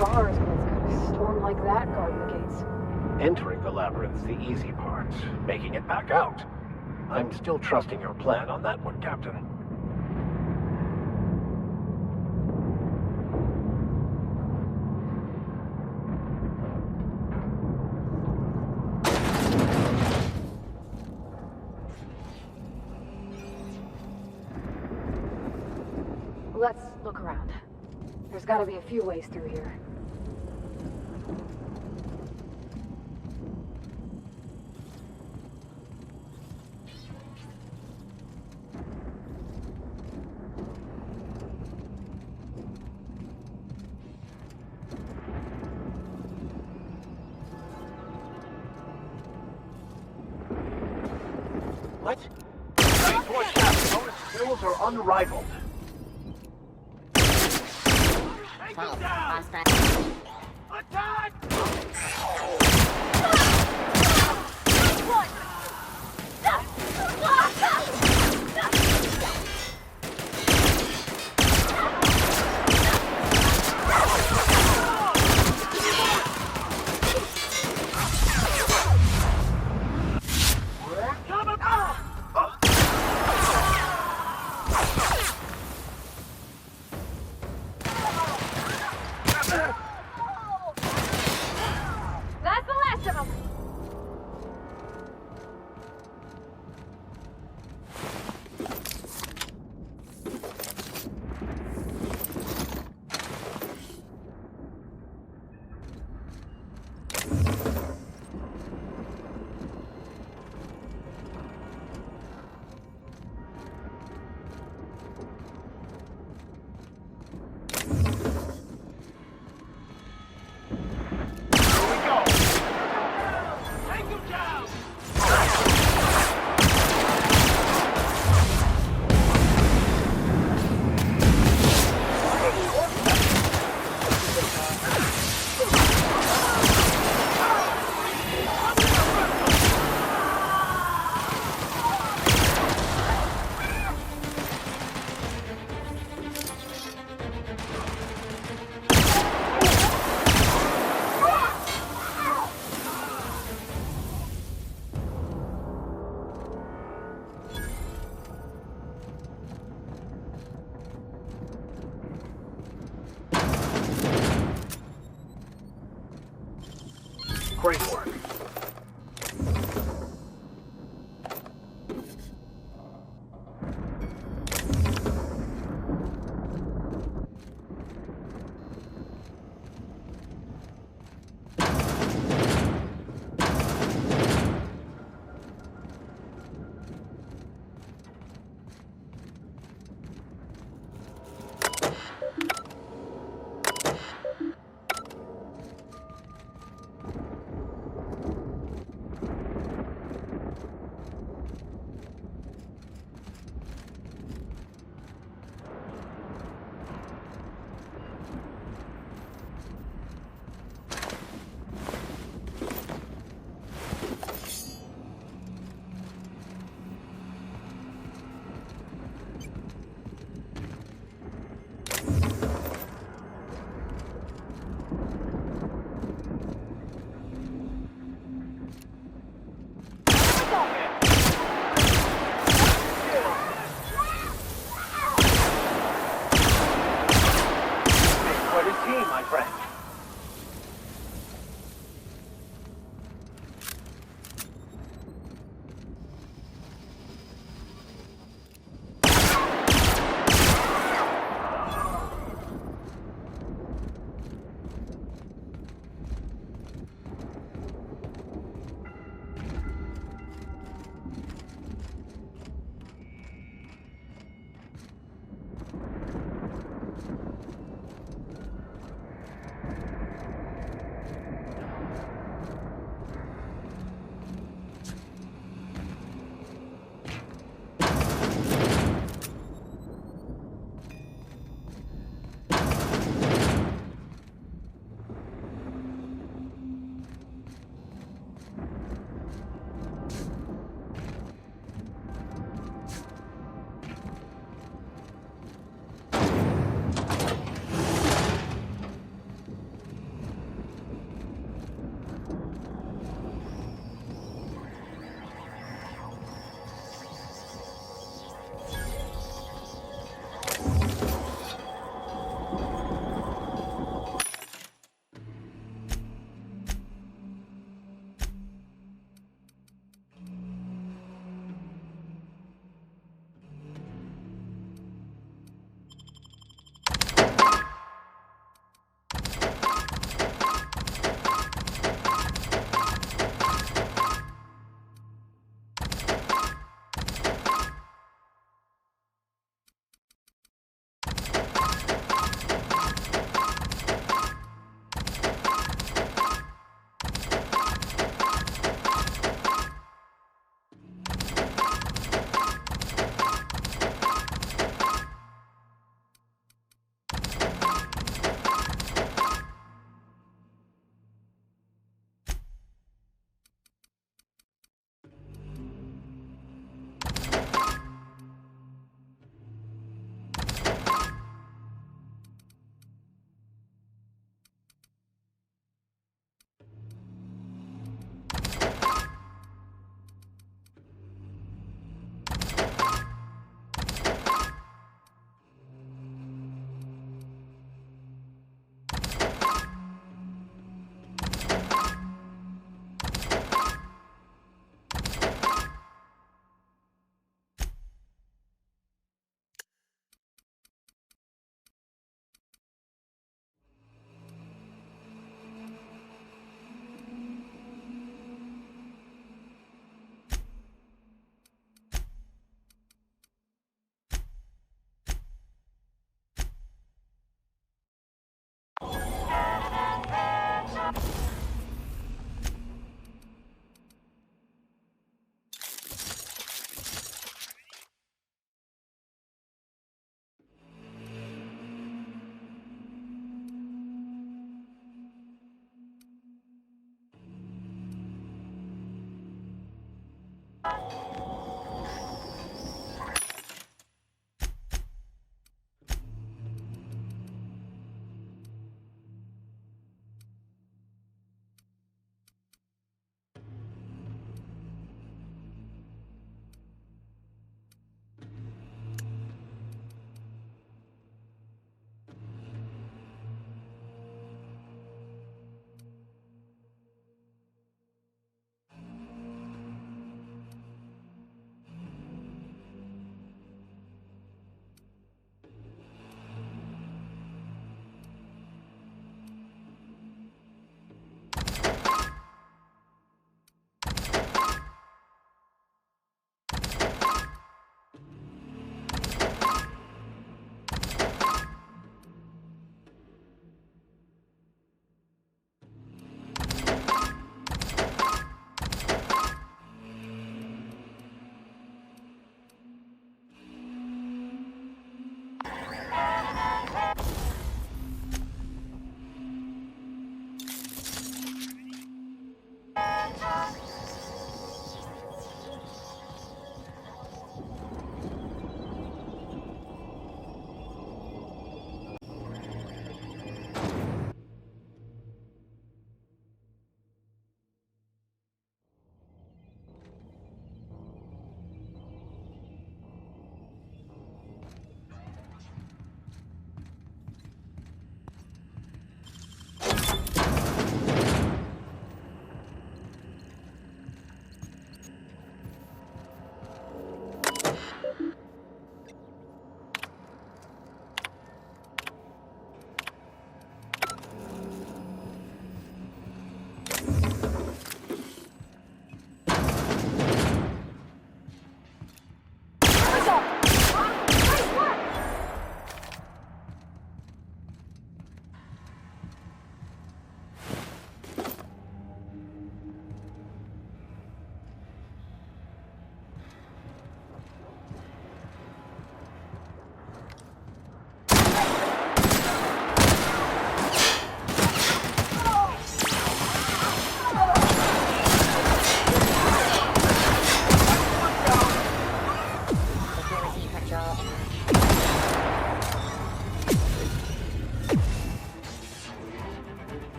S6: bars when it's got a storm like that guarding the gates.
S19: Entering the labyrinth's the easy part. Making it back out. I'm still trusting your plan on that one, Captain.
S6: Let's look around. There's gotta be a few ways through here.
S19: What? Nice work, Captain. Those skills are unrivaled.
S3: Attack!
S6: That's the last of them!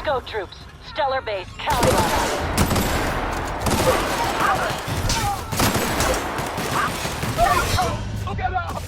S8: go, troops. Stellar base, counting on us.
S5: Get up!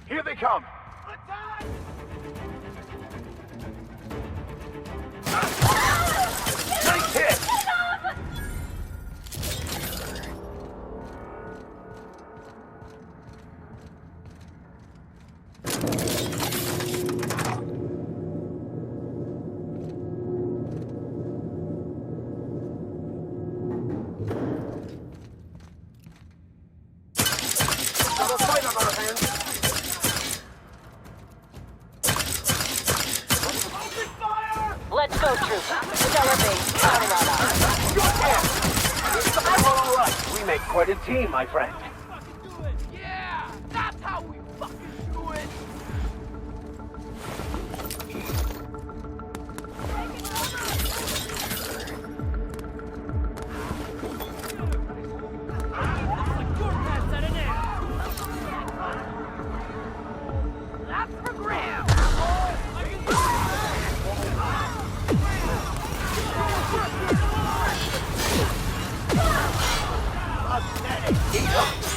S7: Here they come! Nice hit! Got a fight on our hands!
S8: Let's go, troops. Stellar base, counting on us.
S7: Good hit! All right, we make quite a team, my friend.
S5: Yeah! That's how we fucking do it! That's for Graham!
S7: Pathetic!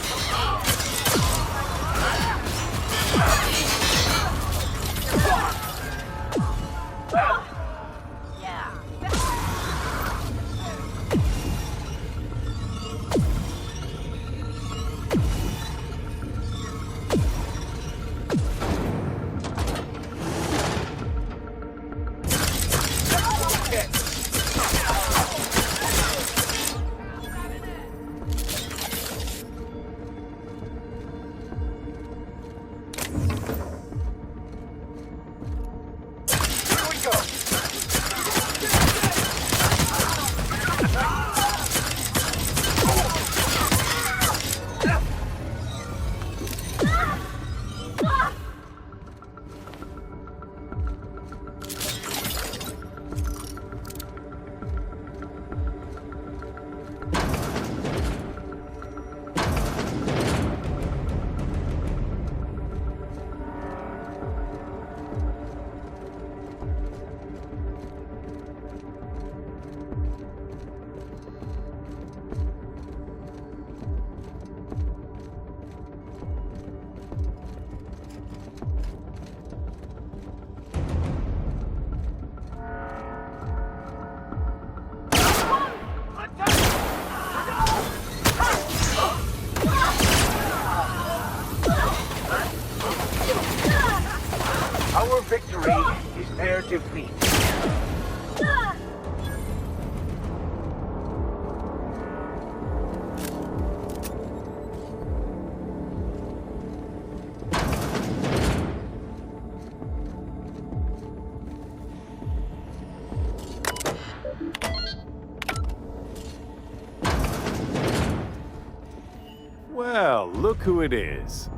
S9: Well, look who it is.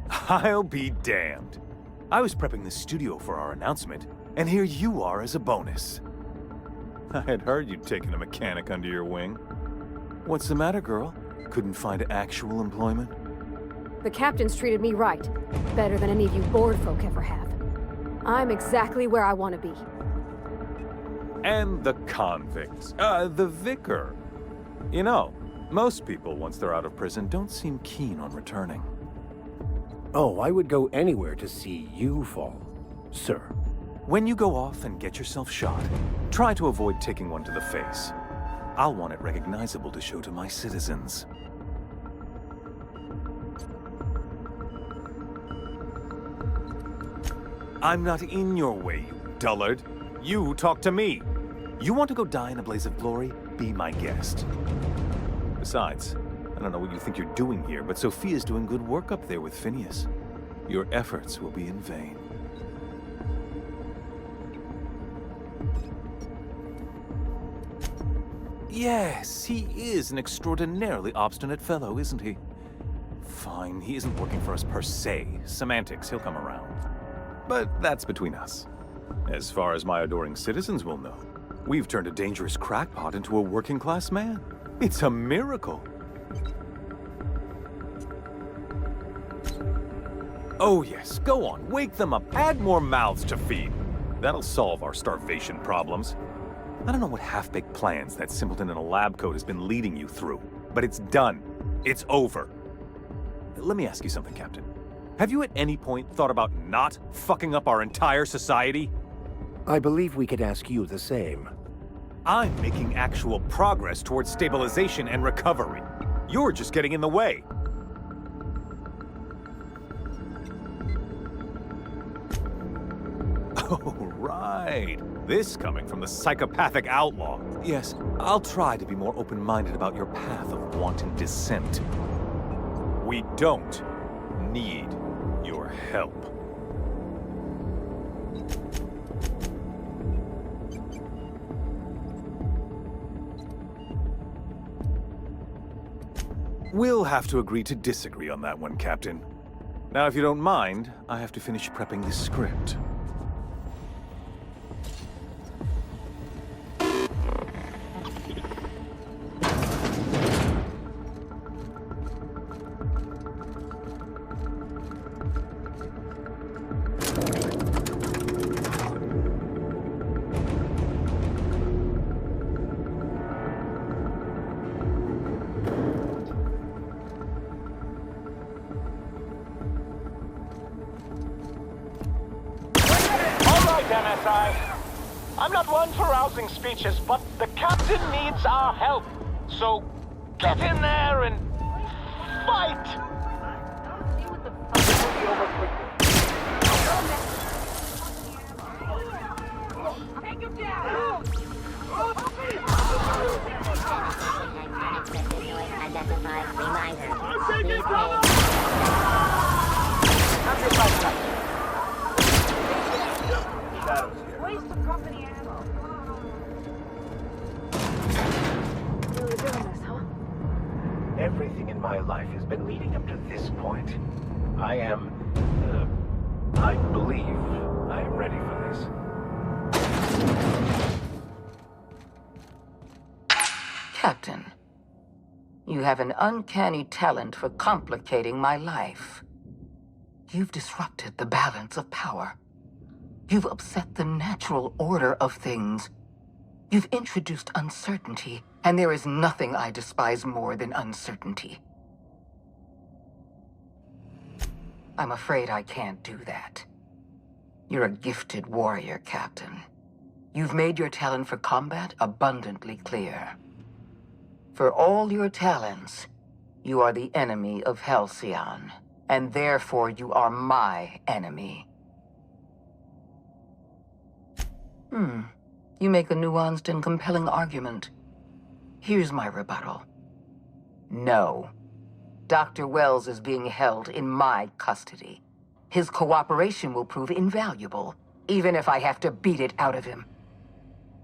S9: I'll be damned. I was prepping the studio for our announcement, and here you are as a bonus. I had heard you'd taken a mechanic under your wing. What's the matter, girl? Couldn't find actual employment?
S6: The captain's treated me right. Better than any of you bored folk ever have. I'm exactly where I want to be.
S9: And the convict. The vicar. You know, most people, once they're out of prison, don't seem keen on returning.
S19: Oh, I would go anywhere to see you fall, sir.
S9: When you go off and get yourself shot, try to avoid taking one to the face. I'll want it recognizable to show to my citizens. I'm not in your way, you dullard. You talk to me. You want to go die in a blaze of glory? Be my guest. Besides, I don't know what you think you're doing here, but Sophia's doing good work up there with Phineas. Your efforts will be in vain. Yes, he is an extraordinarily obstinate fellow, isn't he? Fine, he isn't working for us per se. Semantics, he'll come around. But that's between us. As far as my adoring citizens will know, we've turned a dangerous crackpot into a working-class man. It's a miracle. Oh yes, go on, wake them up, add more mouths to feed. That'll solve our starvation problems. I don't know what half-baked plans that simpleton in a lab coat has been leading you through, but it's done. It's over. Let me ask you something, Captain. Have you at any point thought about not fucking up our entire society?
S19: I believe we could ask you the same.
S9: I'm making actual progress towards stabilization and recovery. You're just getting in the way. Oh, right. This coming from the psychopathic outlaw. Yes, I'll try to be more open-minded about your path of wanton dissent. We don't need your help. We'll have to agree to disagree on that one, Captain. Now, if you don't mind, I have to finish prepping this script.
S22: MSI. I'm not one for rousing speeches, but the captain needs our help. So, get in there and fight!
S17: Take him down!
S3: Identified. Reminder.
S17: I'm taking cover! Waste of company ammo.
S6: Really doing this, huh?
S19: Everything in my life has been leading up to this point. I believe I am ready for this.
S23: Captain, you have an uncanny talent for complicating my life. You've disrupted the balance of power. You've upset the natural order of things. You've introduced uncertainty, and there is nothing I despise more than uncertainty. I'm afraid I can't do that. You're a gifted warrior, Captain. You've made your talent for combat abundantly clear. For all your talents, you are the enemy of Halcyon, and therefore you are my enemy. You make a nuanced and compelling argument. Here's my rebuttal. No. Dr. Wells is being held in my custody. His cooperation will prove invaluable, even if I have to beat it out of him.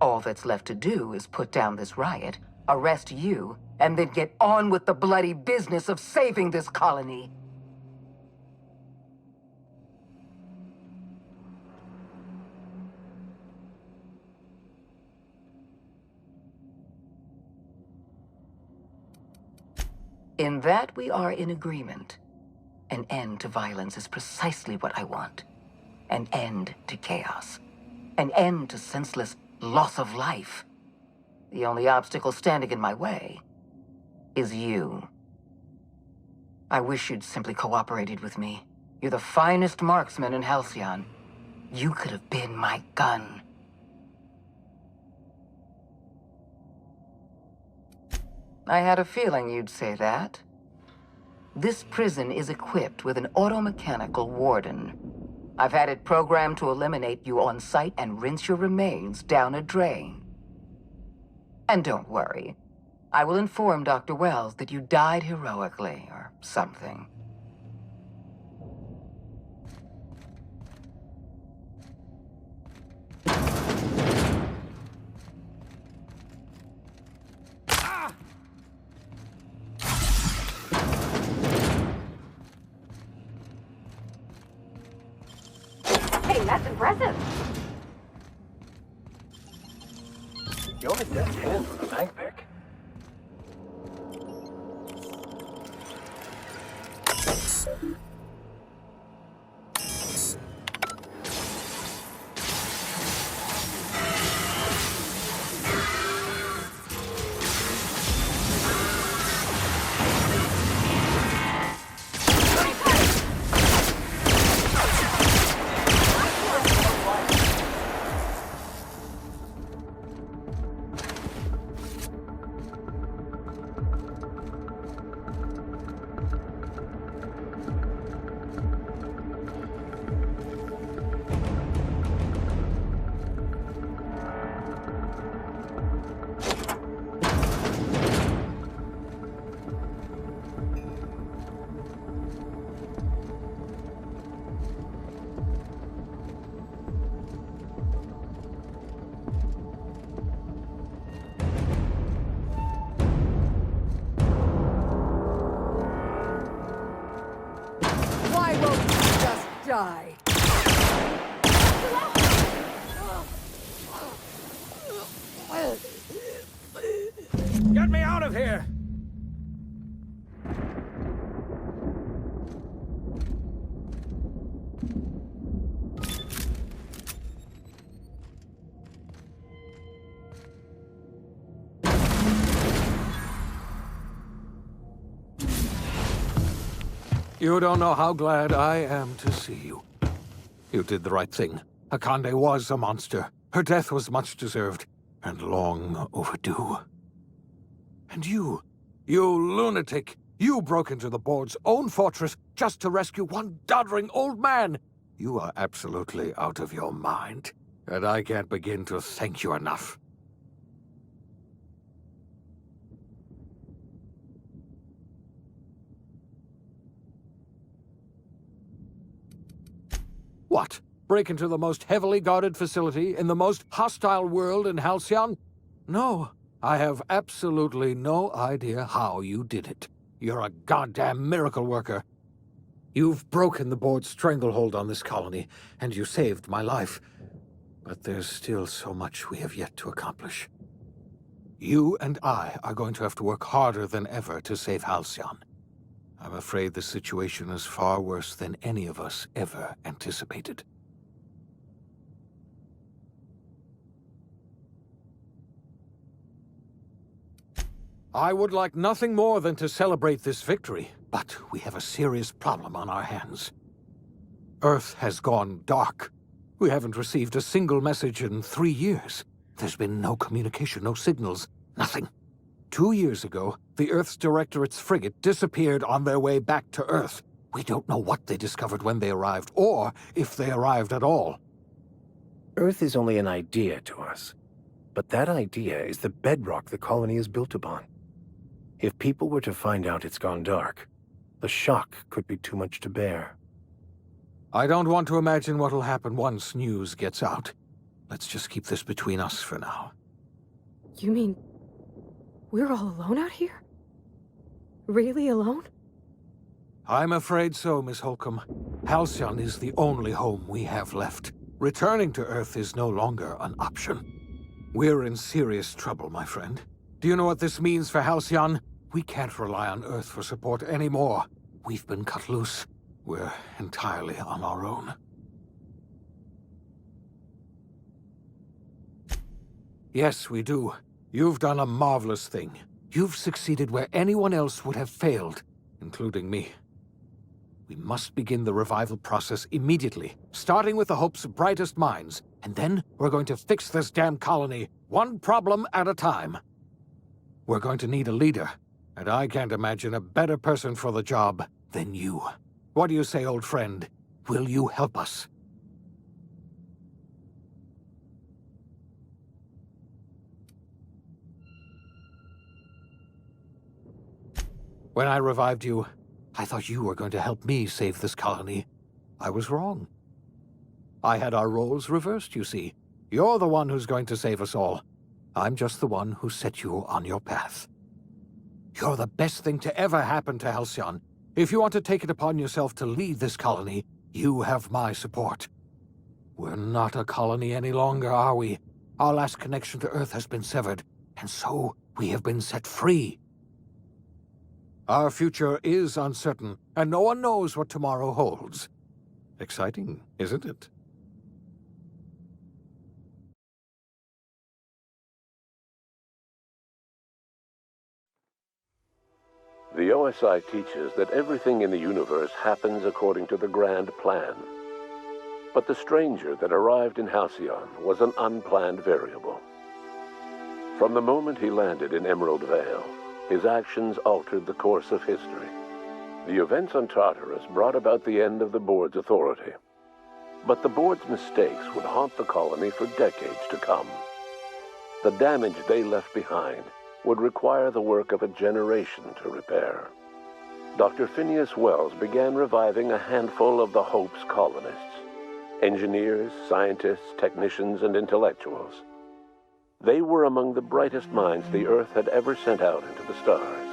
S23: All that's left to do is put down this riot arrest you, and then get on with the bloody business of saving this colony. In that we are in agreement. An end to violence is precisely what I want. An end to chaos. An end to senseless loss of life. The only obstacle standing in my way is you. I wish you'd simply cooperated with me. You're the finest marksman in Halcyon. You could have been my gun. I had a feeling you'd say that. This prison is equipped with an automechanical warden. I've had it programmed to eliminate you on sight and rinse your remains down a drain. And don't worry. I will inform Dr. Wells that you died heroically, or something.
S2: Hey, that's impressive.
S19: You're a deft hand with a bank pick.
S10: Why won't you just die?
S12: Get me out of here! You don't know how glad I am to see you. You did the right thing. Akande was a monster. Her death was much deserved, and long overdue. And you lunatic, you broke into the board's own fortress just to rescue one doddering old man. You are absolutely out of your mind, and I can't begin to thank you enough. What? Break into the most heavily guarded facility in the most hostile world in Halcyon? No, I have absolutely no idea how you did it. You're a goddamn miracle worker. You've broken the board's stranglehold on this colony, and you saved my life. But there's still so much we have yet to accomplish. You and I are going to have to work harder than ever to save Halcyon. I'm afraid the situation is far worse than any of us ever anticipated. I would like nothing more than to celebrate this victory, but we have a serious problem on our hands. Earth has gone dark. We haven't received a single message in 3 years. There's been no communication, no signals, nothing. 2 years ago, the Earth's Directorate's frigate disappeared on their way back to Earth. We don't know what they discovered when they arrived, or if they arrived at all.
S19: Earth is only an idea to us. But that idea is the bedrock the colony is built upon. If people were to find out it's gone dark, the shock could be too much to bear.
S12: I don't want to imagine what'll happen once news gets out. Let's just keep this between us for now.
S6: You mean We're all alone out here? Really alone?
S12: I'm afraid so, Miss Holcomb. Halcyon is the only home we have left. Returning to Earth is no longer an option. We're in serious trouble, my friend. Do you know what this means for Halcyon? We can't rely on Earth for support anymore. We've been cut loose. We're entirely on our own. Yes, we do. You've done a marvelous thing. You've succeeded where anyone else would have failed, including me. We must begin the revival process immediately, starting with the Hope's brightest minds, and then we're going to fix this damn colony, one problem at a time. We're going to need a leader, and I can't imagine a better person for the job than you. What do you say, old friend? Will you help us? When I revived you, I thought you were going to help me save this colony. I was wrong. I had our roles reversed, you see. You're the one who's going to save us all. I'm just the one who set you on your path. You're the best thing to ever happen to Halcyon. If you want to take it upon yourself to lead this colony, you have my support. We're not a colony any longer, are we? Our last connection to Earth has been severed, and so we have been set free. Our future is uncertain, and no one knows what tomorrow holds. Exciting, isn't it?
S11: The OSI teaches that everything in the universe happens according to the grand plan. But the stranger that arrived in Halcyon was an unplanned variable. From the moment he landed in Emerald Vale, his actions altered the course of history. The events on Tartarus brought about the end of the board's authority. But the board's mistakes would haunt the colony for decades to come. The damage they left behind would require the work of a generation to repair. Dr. Phineas Wells began reviving a handful of the Hope's colonists. Engineers, scientists, technicians, and intellectuals. They were among the brightest minds the Earth had ever sent out into the stars.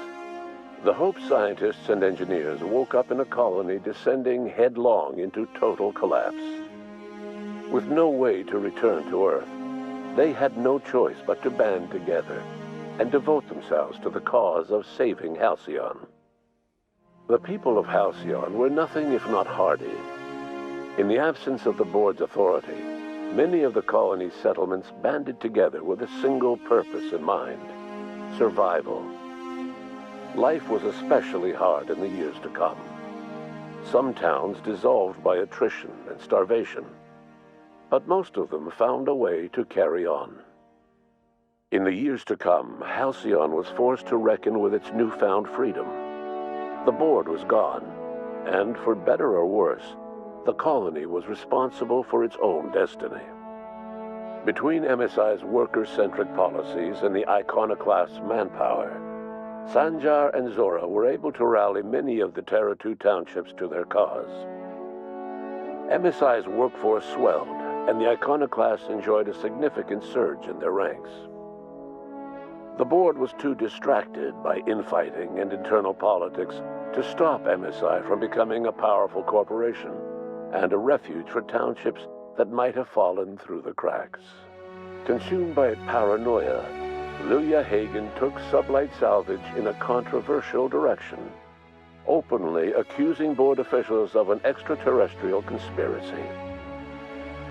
S11: The Hope scientists and engineers woke up in a colony descending headlong into total collapse. With no way to return to Earth, they had no choice but to band together and devote themselves to the cause of saving Halcyon. The people of Halcyon were nothing if not hardy. In the absence of the board's authority, many of the colony's settlements banded together with a single purpose in mind: survival. Life was especially hard in the years to come. Some towns dissolved by attrition and starvation, but most of them found a way to carry on. In the years to come, Halcyon was forced to reckon with its newfound freedom. The board was gone, and for better or worse, the colony was responsible for its own destiny. Between MSI's worker-centric policies and the iconoclast's manpower, Sanjar and Zora were able to rally many of the Terra 2 townships to their cause. MSI's workforce swelled, and the iconoclasts enjoyed a significant surge in their ranks. The board was too distracted by infighting and internal politics to stop MSI from becoming a powerful corporation and a refuge for townships that might have fallen through the cracks. Consumed by paranoia, Luya Hagen took Sublight Salvage in a controversial direction, openly accusing board officials of an extraterrestrial conspiracy.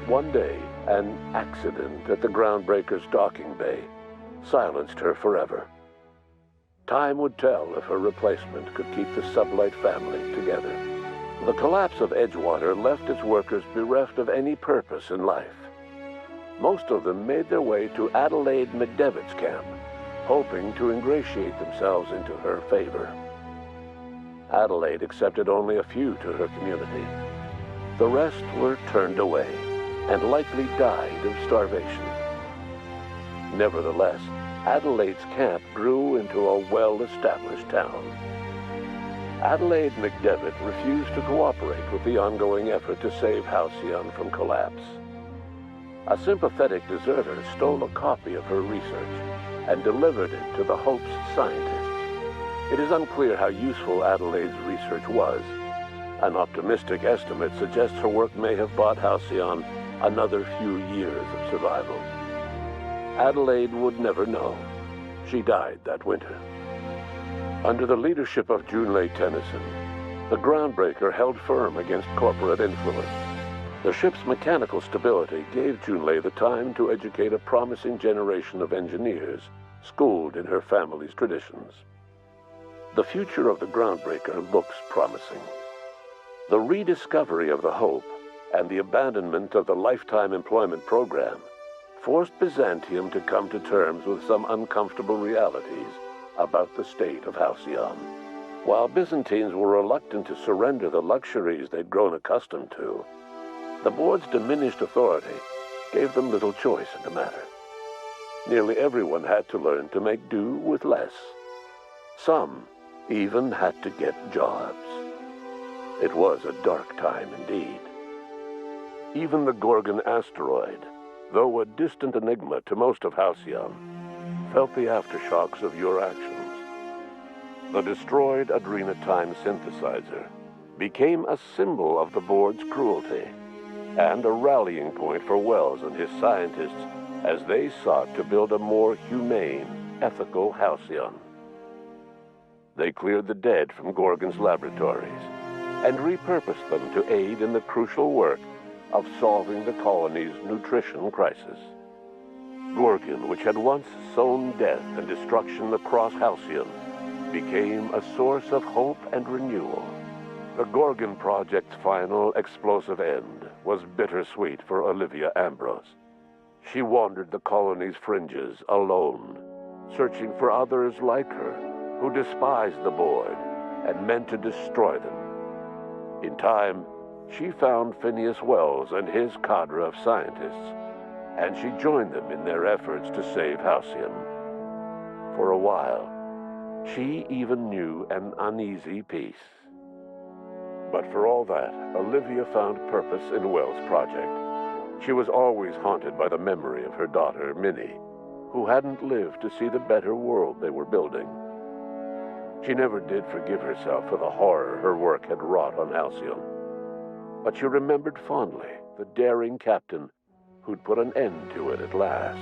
S11: One day, an accident at the Groundbreaker's docking bay silenced her forever. Time would tell if her replacement could keep the Sublight family together. The collapse of Edgewater left its workers bereft of any purpose in life. Most of them made their way to Adelaide McDevitt's camp, hoping to ingratiate themselves into her favor. Adelaide accepted only a few to her community. The rest were turned away and likely died of starvation. Nevertheless, Adelaide's camp grew into a well-established town. Adelaide McDevitt refused to cooperate with the ongoing effort to save Halcyon from collapse. a sympathetic deserter stole a copy of her research and delivered it to the Hope's scientists. It is unclear how useful Adelaide's research was. An optimistic estimate suggests her work may have bought Halcyon another few years of survival. Adelaide would never know. She died that winter. Under the leadership of Junlei Tennyson, the Groundbreaker held firm against corporate influence. The ship's mechanical stability gave Junlei the time to educate a promising generation of engineers, schooled in her family's traditions. The future of the Groundbreaker looks promising. The rediscovery of the Hope and the abandonment of the lifetime employment program forced Byzantium to come to terms with some uncomfortable realities about the state of Halcyon. While Byzantines were reluctant to surrender the luxuries they'd grown accustomed to, the board's diminished authority gave them little choice in the matter. Nearly everyone had to learn to make do with less. Some even had to get jobs. It was a dark time indeed. Even the Gorgon asteroid, though a distant enigma to most of Halcyon, felt the aftershocks of your actions. The destroyed Adrenatine synthesizer became a symbol of the board's cruelty and a rallying point for Wells and his scientists as they sought to build a more humane, ethical Halcyon. They cleared the dead from Gorgon's laboratories and repurposed them to aid in the crucial work of solving the colony's nutrition crisis. Gorgon, which had once sown death and destruction across Halcyon, became a source of hope and renewal. The Gorgon Project's final explosive end was bittersweet for Olivia Ambrose. She wandered the colony's fringes alone, searching for others like her who despised the board and meant to destroy them. In time, she found Phineas Wells and his cadre of scientists, and she joined them in their efforts to save Halcyon. For a while, she even knew an uneasy peace. But for all that, Olivia found purpose in Wells' project. She was always haunted by the memory of her daughter, Minnie, who hadn't lived to see the better world they were building. She never did forgive herself for the horror her work had wrought on Halcyon. But she remembered fondly the daring captain who'd put an end to it at last.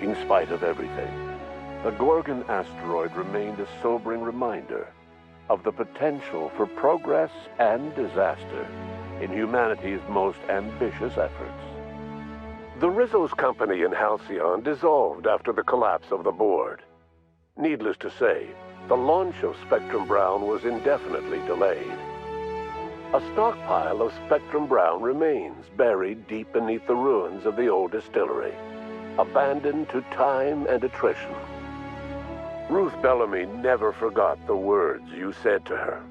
S11: In spite of everything, the Gorgon asteroid remained a sobering reminder of the potential for progress and disaster in humanity's most ambitious efforts. The Rizzo's company in Halcyon dissolved after the collapse of the board. Needless to say, the launch of Spectrum Brown was indefinitely delayed. A stockpile of Spectrum Brown remains buried deep beneath the ruins of the old distillery, abandoned to time and attrition. Ruth Bellamy never forgot the words you said to her.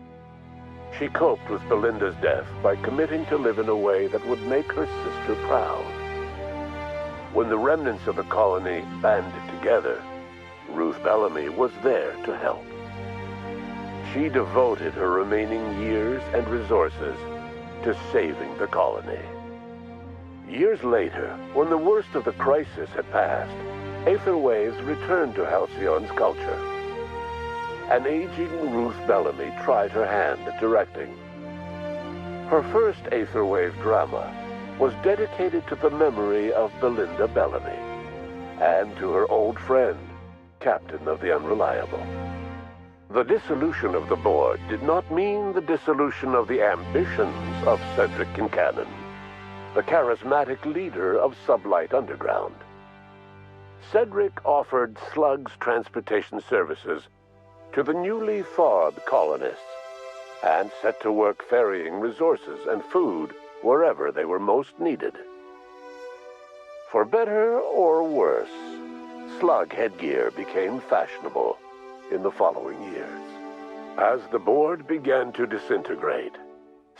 S11: She coped with Belinda's death by committing to live in a way that would make her sister proud. When the remnants of the colony banded together, Ruth Bellamy was there to help. She devoted her remaining years and resources to saving the colony. Years later, when the worst of the crisis had passed, Aether Waves returned to Halcyon's culture. An aging Ruth Bellamy tried her hand at directing. Her first Aether Wave drama was dedicated to the memory of Belinda Bellamy and to her old friend, Captain of the Unreliable. The dissolution of the board did not mean the dissolution of the ambitions of Cedric Kincannon, the charismatic leader of Sublight Underground. Cedric offered Slug's transportation services to the newly thawed colonists and set to work ferrying resources and food wherever they were most needed. For better or worse, Slug headgear became fashionable in the following years. As the board began to disintegrate,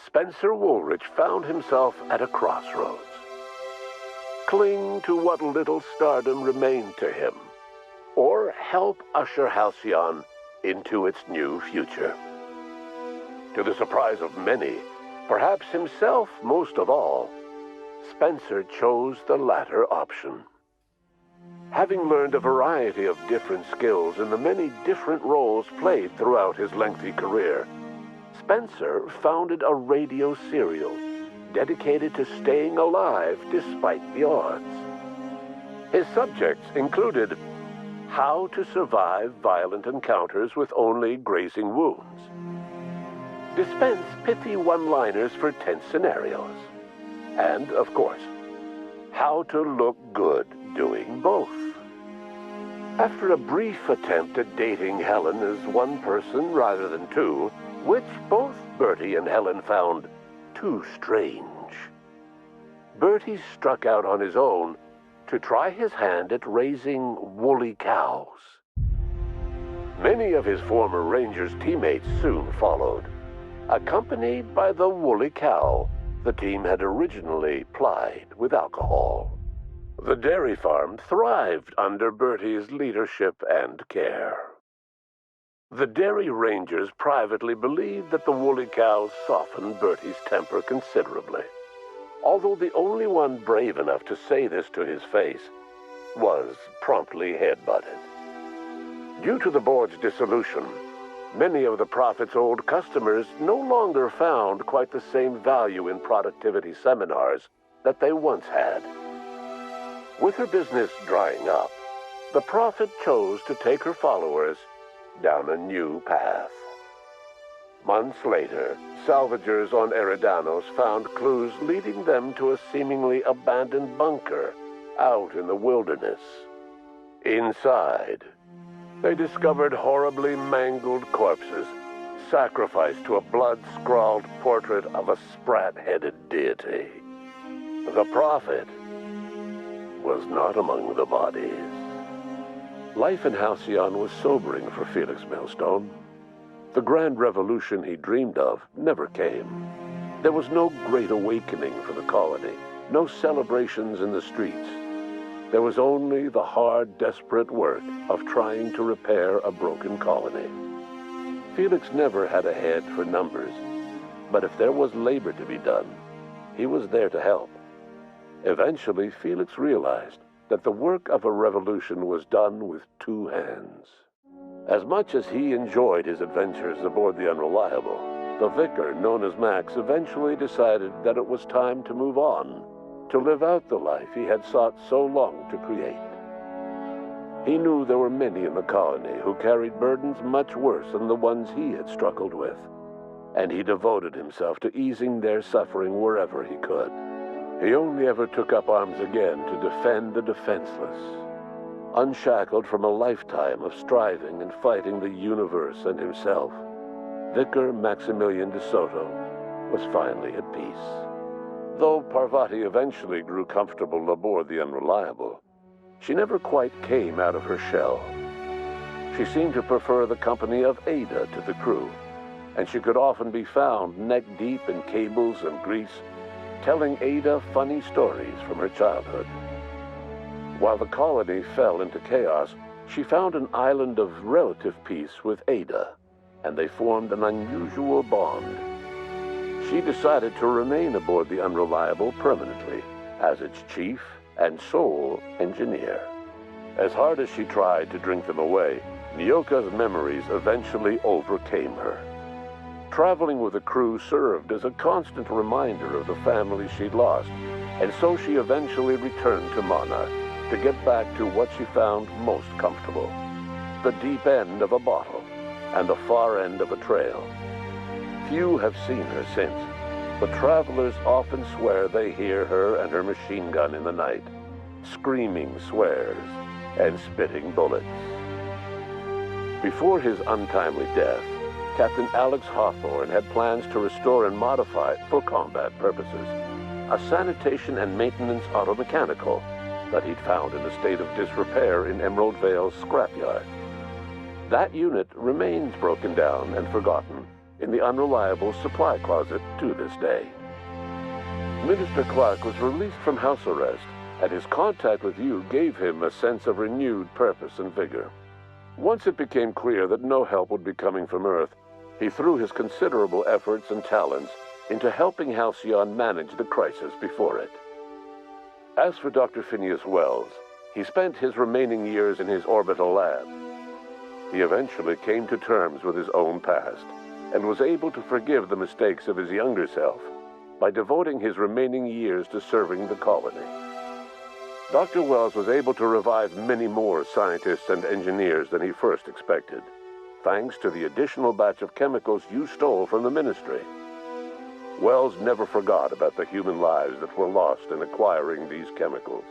S11: Spencer Woolrich found himself at a crossroads. Cling to what little stardom remained to him, or help usher Halcyon into its new future. To the surprise of many, perhaps himself most of all, Spencer chose the latter option. Having learned a variety of different skills in the many different roles played throughout his lengthy career, Spencer founded a radio serial dedicated to staying alive despite the odds. His subjects included how to survive violent encounters with only grazing wounds, dispense pithy one-liners for tense scenarios, and, of course, how to look good doing both. After a brief attempt at dating Helen as one person rather than two, which both Bertie and Helen found too strange, Bertie struck out on his own to try his hand at raising woolly cows. Many of his former Rangers teammates soon followed, accompanied by the woolly cow the team had originally plied with alcohol. The dairy farm thrived under Bertie's leadership and care. The Dairy Rangers privately believed that the woolly cows softened Bertie's temper considerably, although the only one brave enough to say this to his face was promptly headbutted. Due to the board's dissolution, many of the Prophet's old customers no longer found quite the same value in productivity seminars that they once had. With her business drying up, the Prophet chose to take her followers down a new path. Months later, salvagers on Eridanos found clues leading them to a seemingly abandoned bunker out in the wilderness. Inside, they discovered horribly mangled corpses, sacrificed to a blood-scrawled portrait of a sprat-headed deity. The Prophet was not among the bodies. Life in Halcyon was sobering for Felix Millstone. The grand revolution he dreamed of never came. There was no great awakening for the colony, no celebrations in the streets. There was only the hard, desperate work of trying to repair a broken colony. Felix never had a head for numbers, but if there was labor to be done, he was there to help. Eventually, Felix realized that the work of a revolution was done with two hands. As much as he enjoyed his adventures aboard the Unreliable, the vicar, known as Max, eventually decided that it was time to move on, to live out the life he had sought so long to create. He knew there were many in the colony who carried burdens much worse than the ones he had struggled with, and he devoted himself to easing their suffering wherever he could. He only ever took up arms again to defend the defenseless. Unshackled from a lifetime of striving and fighting the universe and himself, Vicar Maximilian de Soto was finally at peace. Though Parvati eventually grew comfortable aboard the Unreliable, she never quite came out of her shell. She seemed to prefer the company of Ada to the crew, and she could often be found neck-deep in cables and grease, telling Ada funny stories from her childhood. While the colony fell into chaos, she found an island of relative peace with Ada, and they formed an unusual bond. She decided to remain aboard the Unreliable permanently as its chief and sole engineer. As hard as she tried to drink them away, Nyoka's memories eventually overcame her. Traveling with the crew served as a constant reminder of the family she'd lost, and so she eventually returned to Mana to get back to what she found most comfortable: the deep end of a bottle and the far end of a trail. Few have seen her since, but travelers often swear they hear her and her machine gun in the night, screaming swears and spitting bullets. Before his untimely death, Captain Alex Hawthorne had plans to restore and modify, for combat purposes, a sanitation and maintenance automechanical that he'd found in a state of disrepair in Emerald Vale's scrapyard. That unit remains broken down and forgotten in the Unreliable supply closet to this day. Minister Clark was released from house arrest, and his contact with you gave him a sense of renewed purpose and vigor. Once it became clear that no help would be coming from Earth, he threw his considerable efforts and talents into helping Halcyon manage the crisis before it. As for Dr. Phineas Wells, he spent his remaining years in his orbital lab. He eventually came to terms with his own past and was able to forgive the mistakes of his younger self by devoting his remaining years to serving the colony. Dr. Wells was able to revive many more scientists and engineers than he first expected, thanks to the additional batch of chemicals you stole from the Ministry. Wells never forgot about the human lives that were lost in acquiring these chemicals.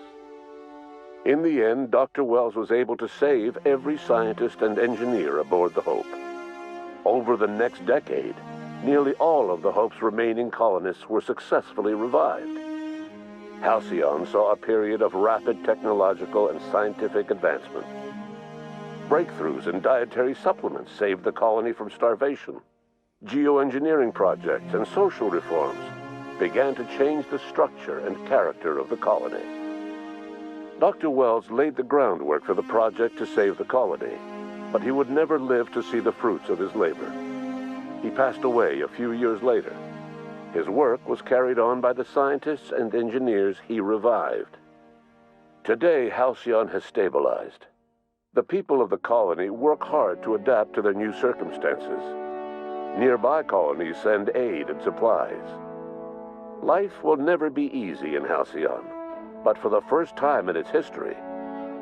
S11: In the end, Dr. Wells was able to save every scientist and engineer aboard the Hope. Over the next decade, nearly all of the Hope's remaining colonists were successfully revived. Halcyon saw a period of rapid technological and scientific advancement. Breakthroughs in dietary supplements saved the colony from starvation. Geoengineering projects and social reforms began to change the structure and character of the colony. Dr. Wells laid the groundwork for the project to save the colony, but he would never live to see the fruits of his labor. He passed away a few years later. His work was carried on by the scientists and engineers he revived. Today, Halcyon has stabilized. The people of the colony work hard to adapt to their new circumstances. Nearby colonies send aid and supplies. Life will never be easy in Halcyon, but for the first time in its history,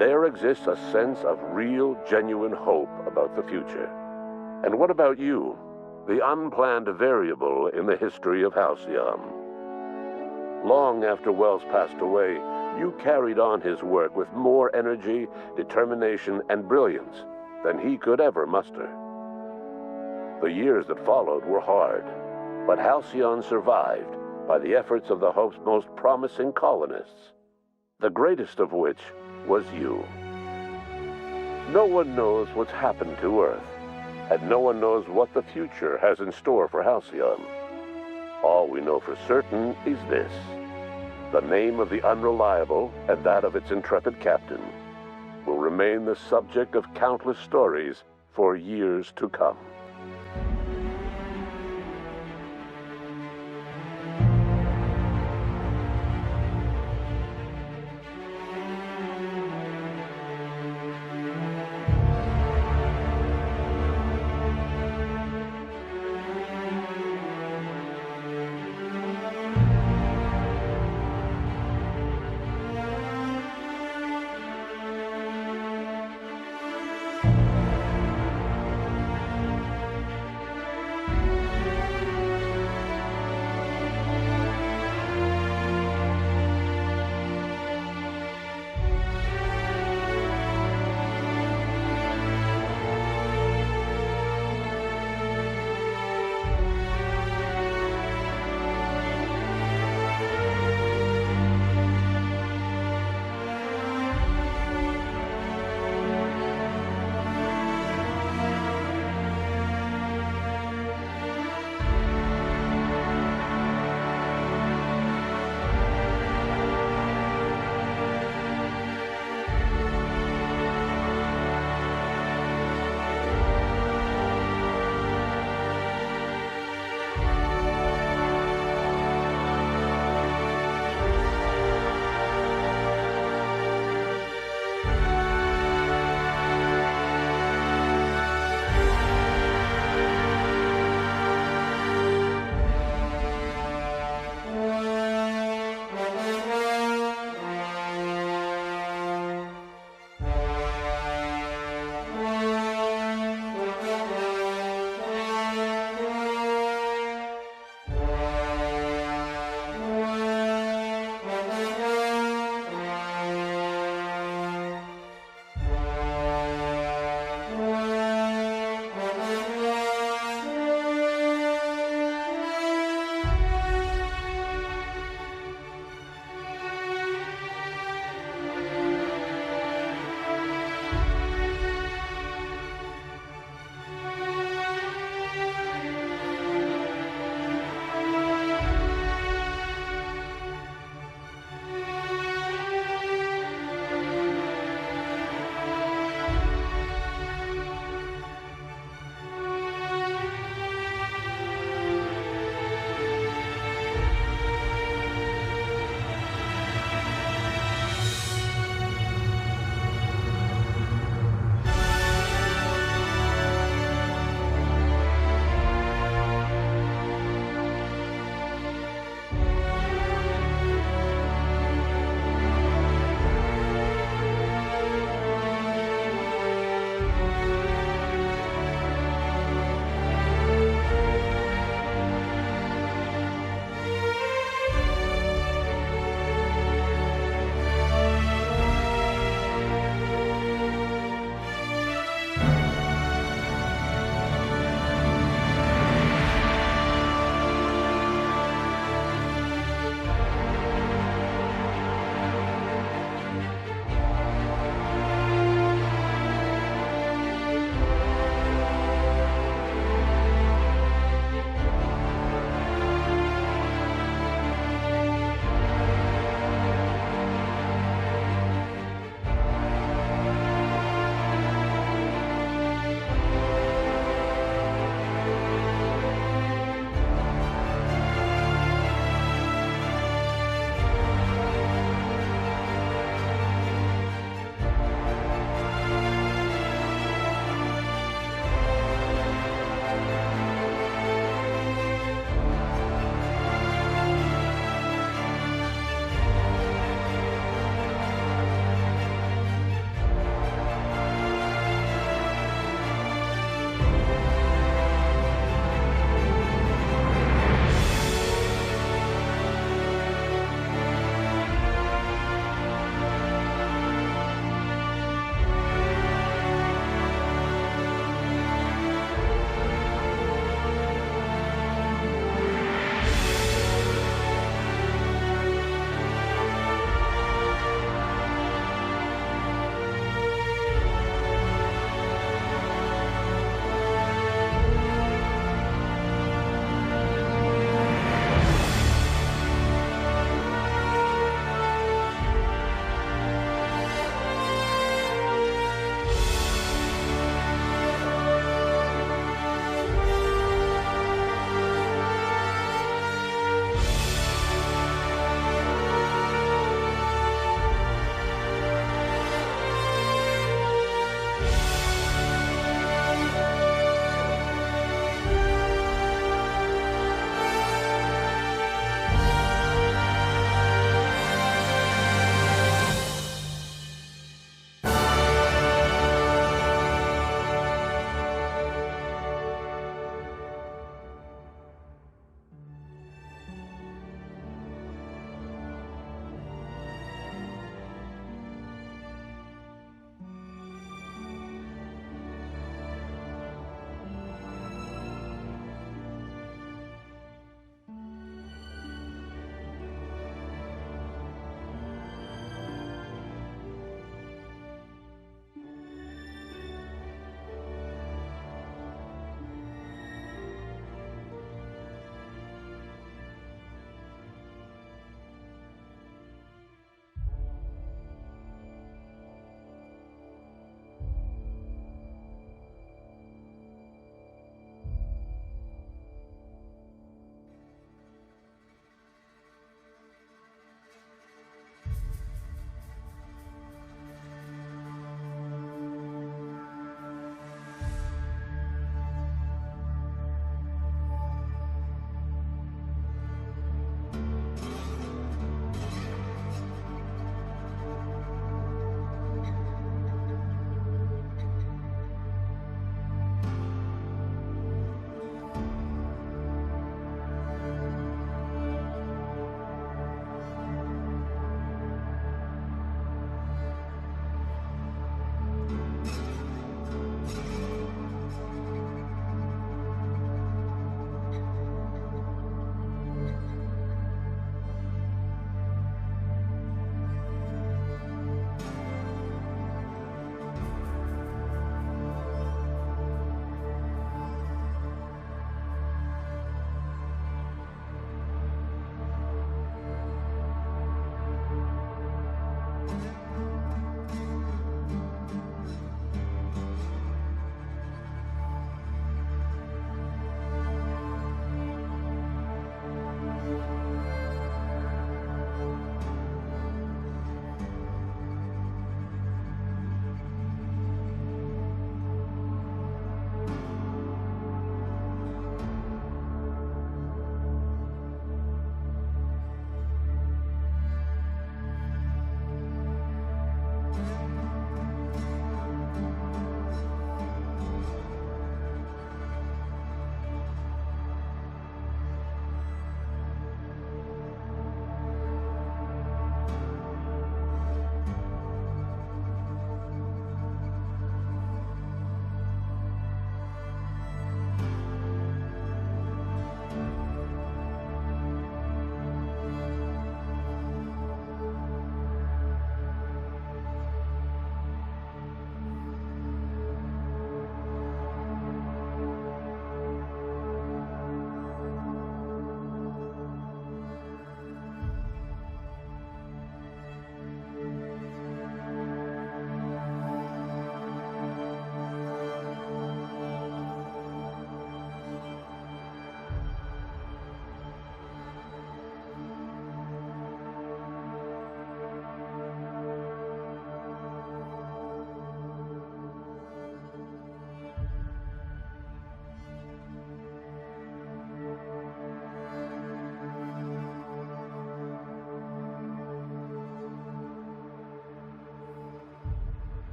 S11: there exists a sense of real, genuine hope about the future. And what about you, the unplanned variable in the history of Halcyon? Long after Wells passed away, you carried on his work with more energy, determination, and brilliance than he could ever muster. The years that followed were hard, but Halcyon survived by the efforts of the Hope's most promising colonists, the greatest of which was you. No one knows what's happened to Earth, and no one knows what the future has in store for Halcyon. All we know for certain is this: the name of the Unreliable and that of its intrepid captain will remain the subject of countless stories for years to come.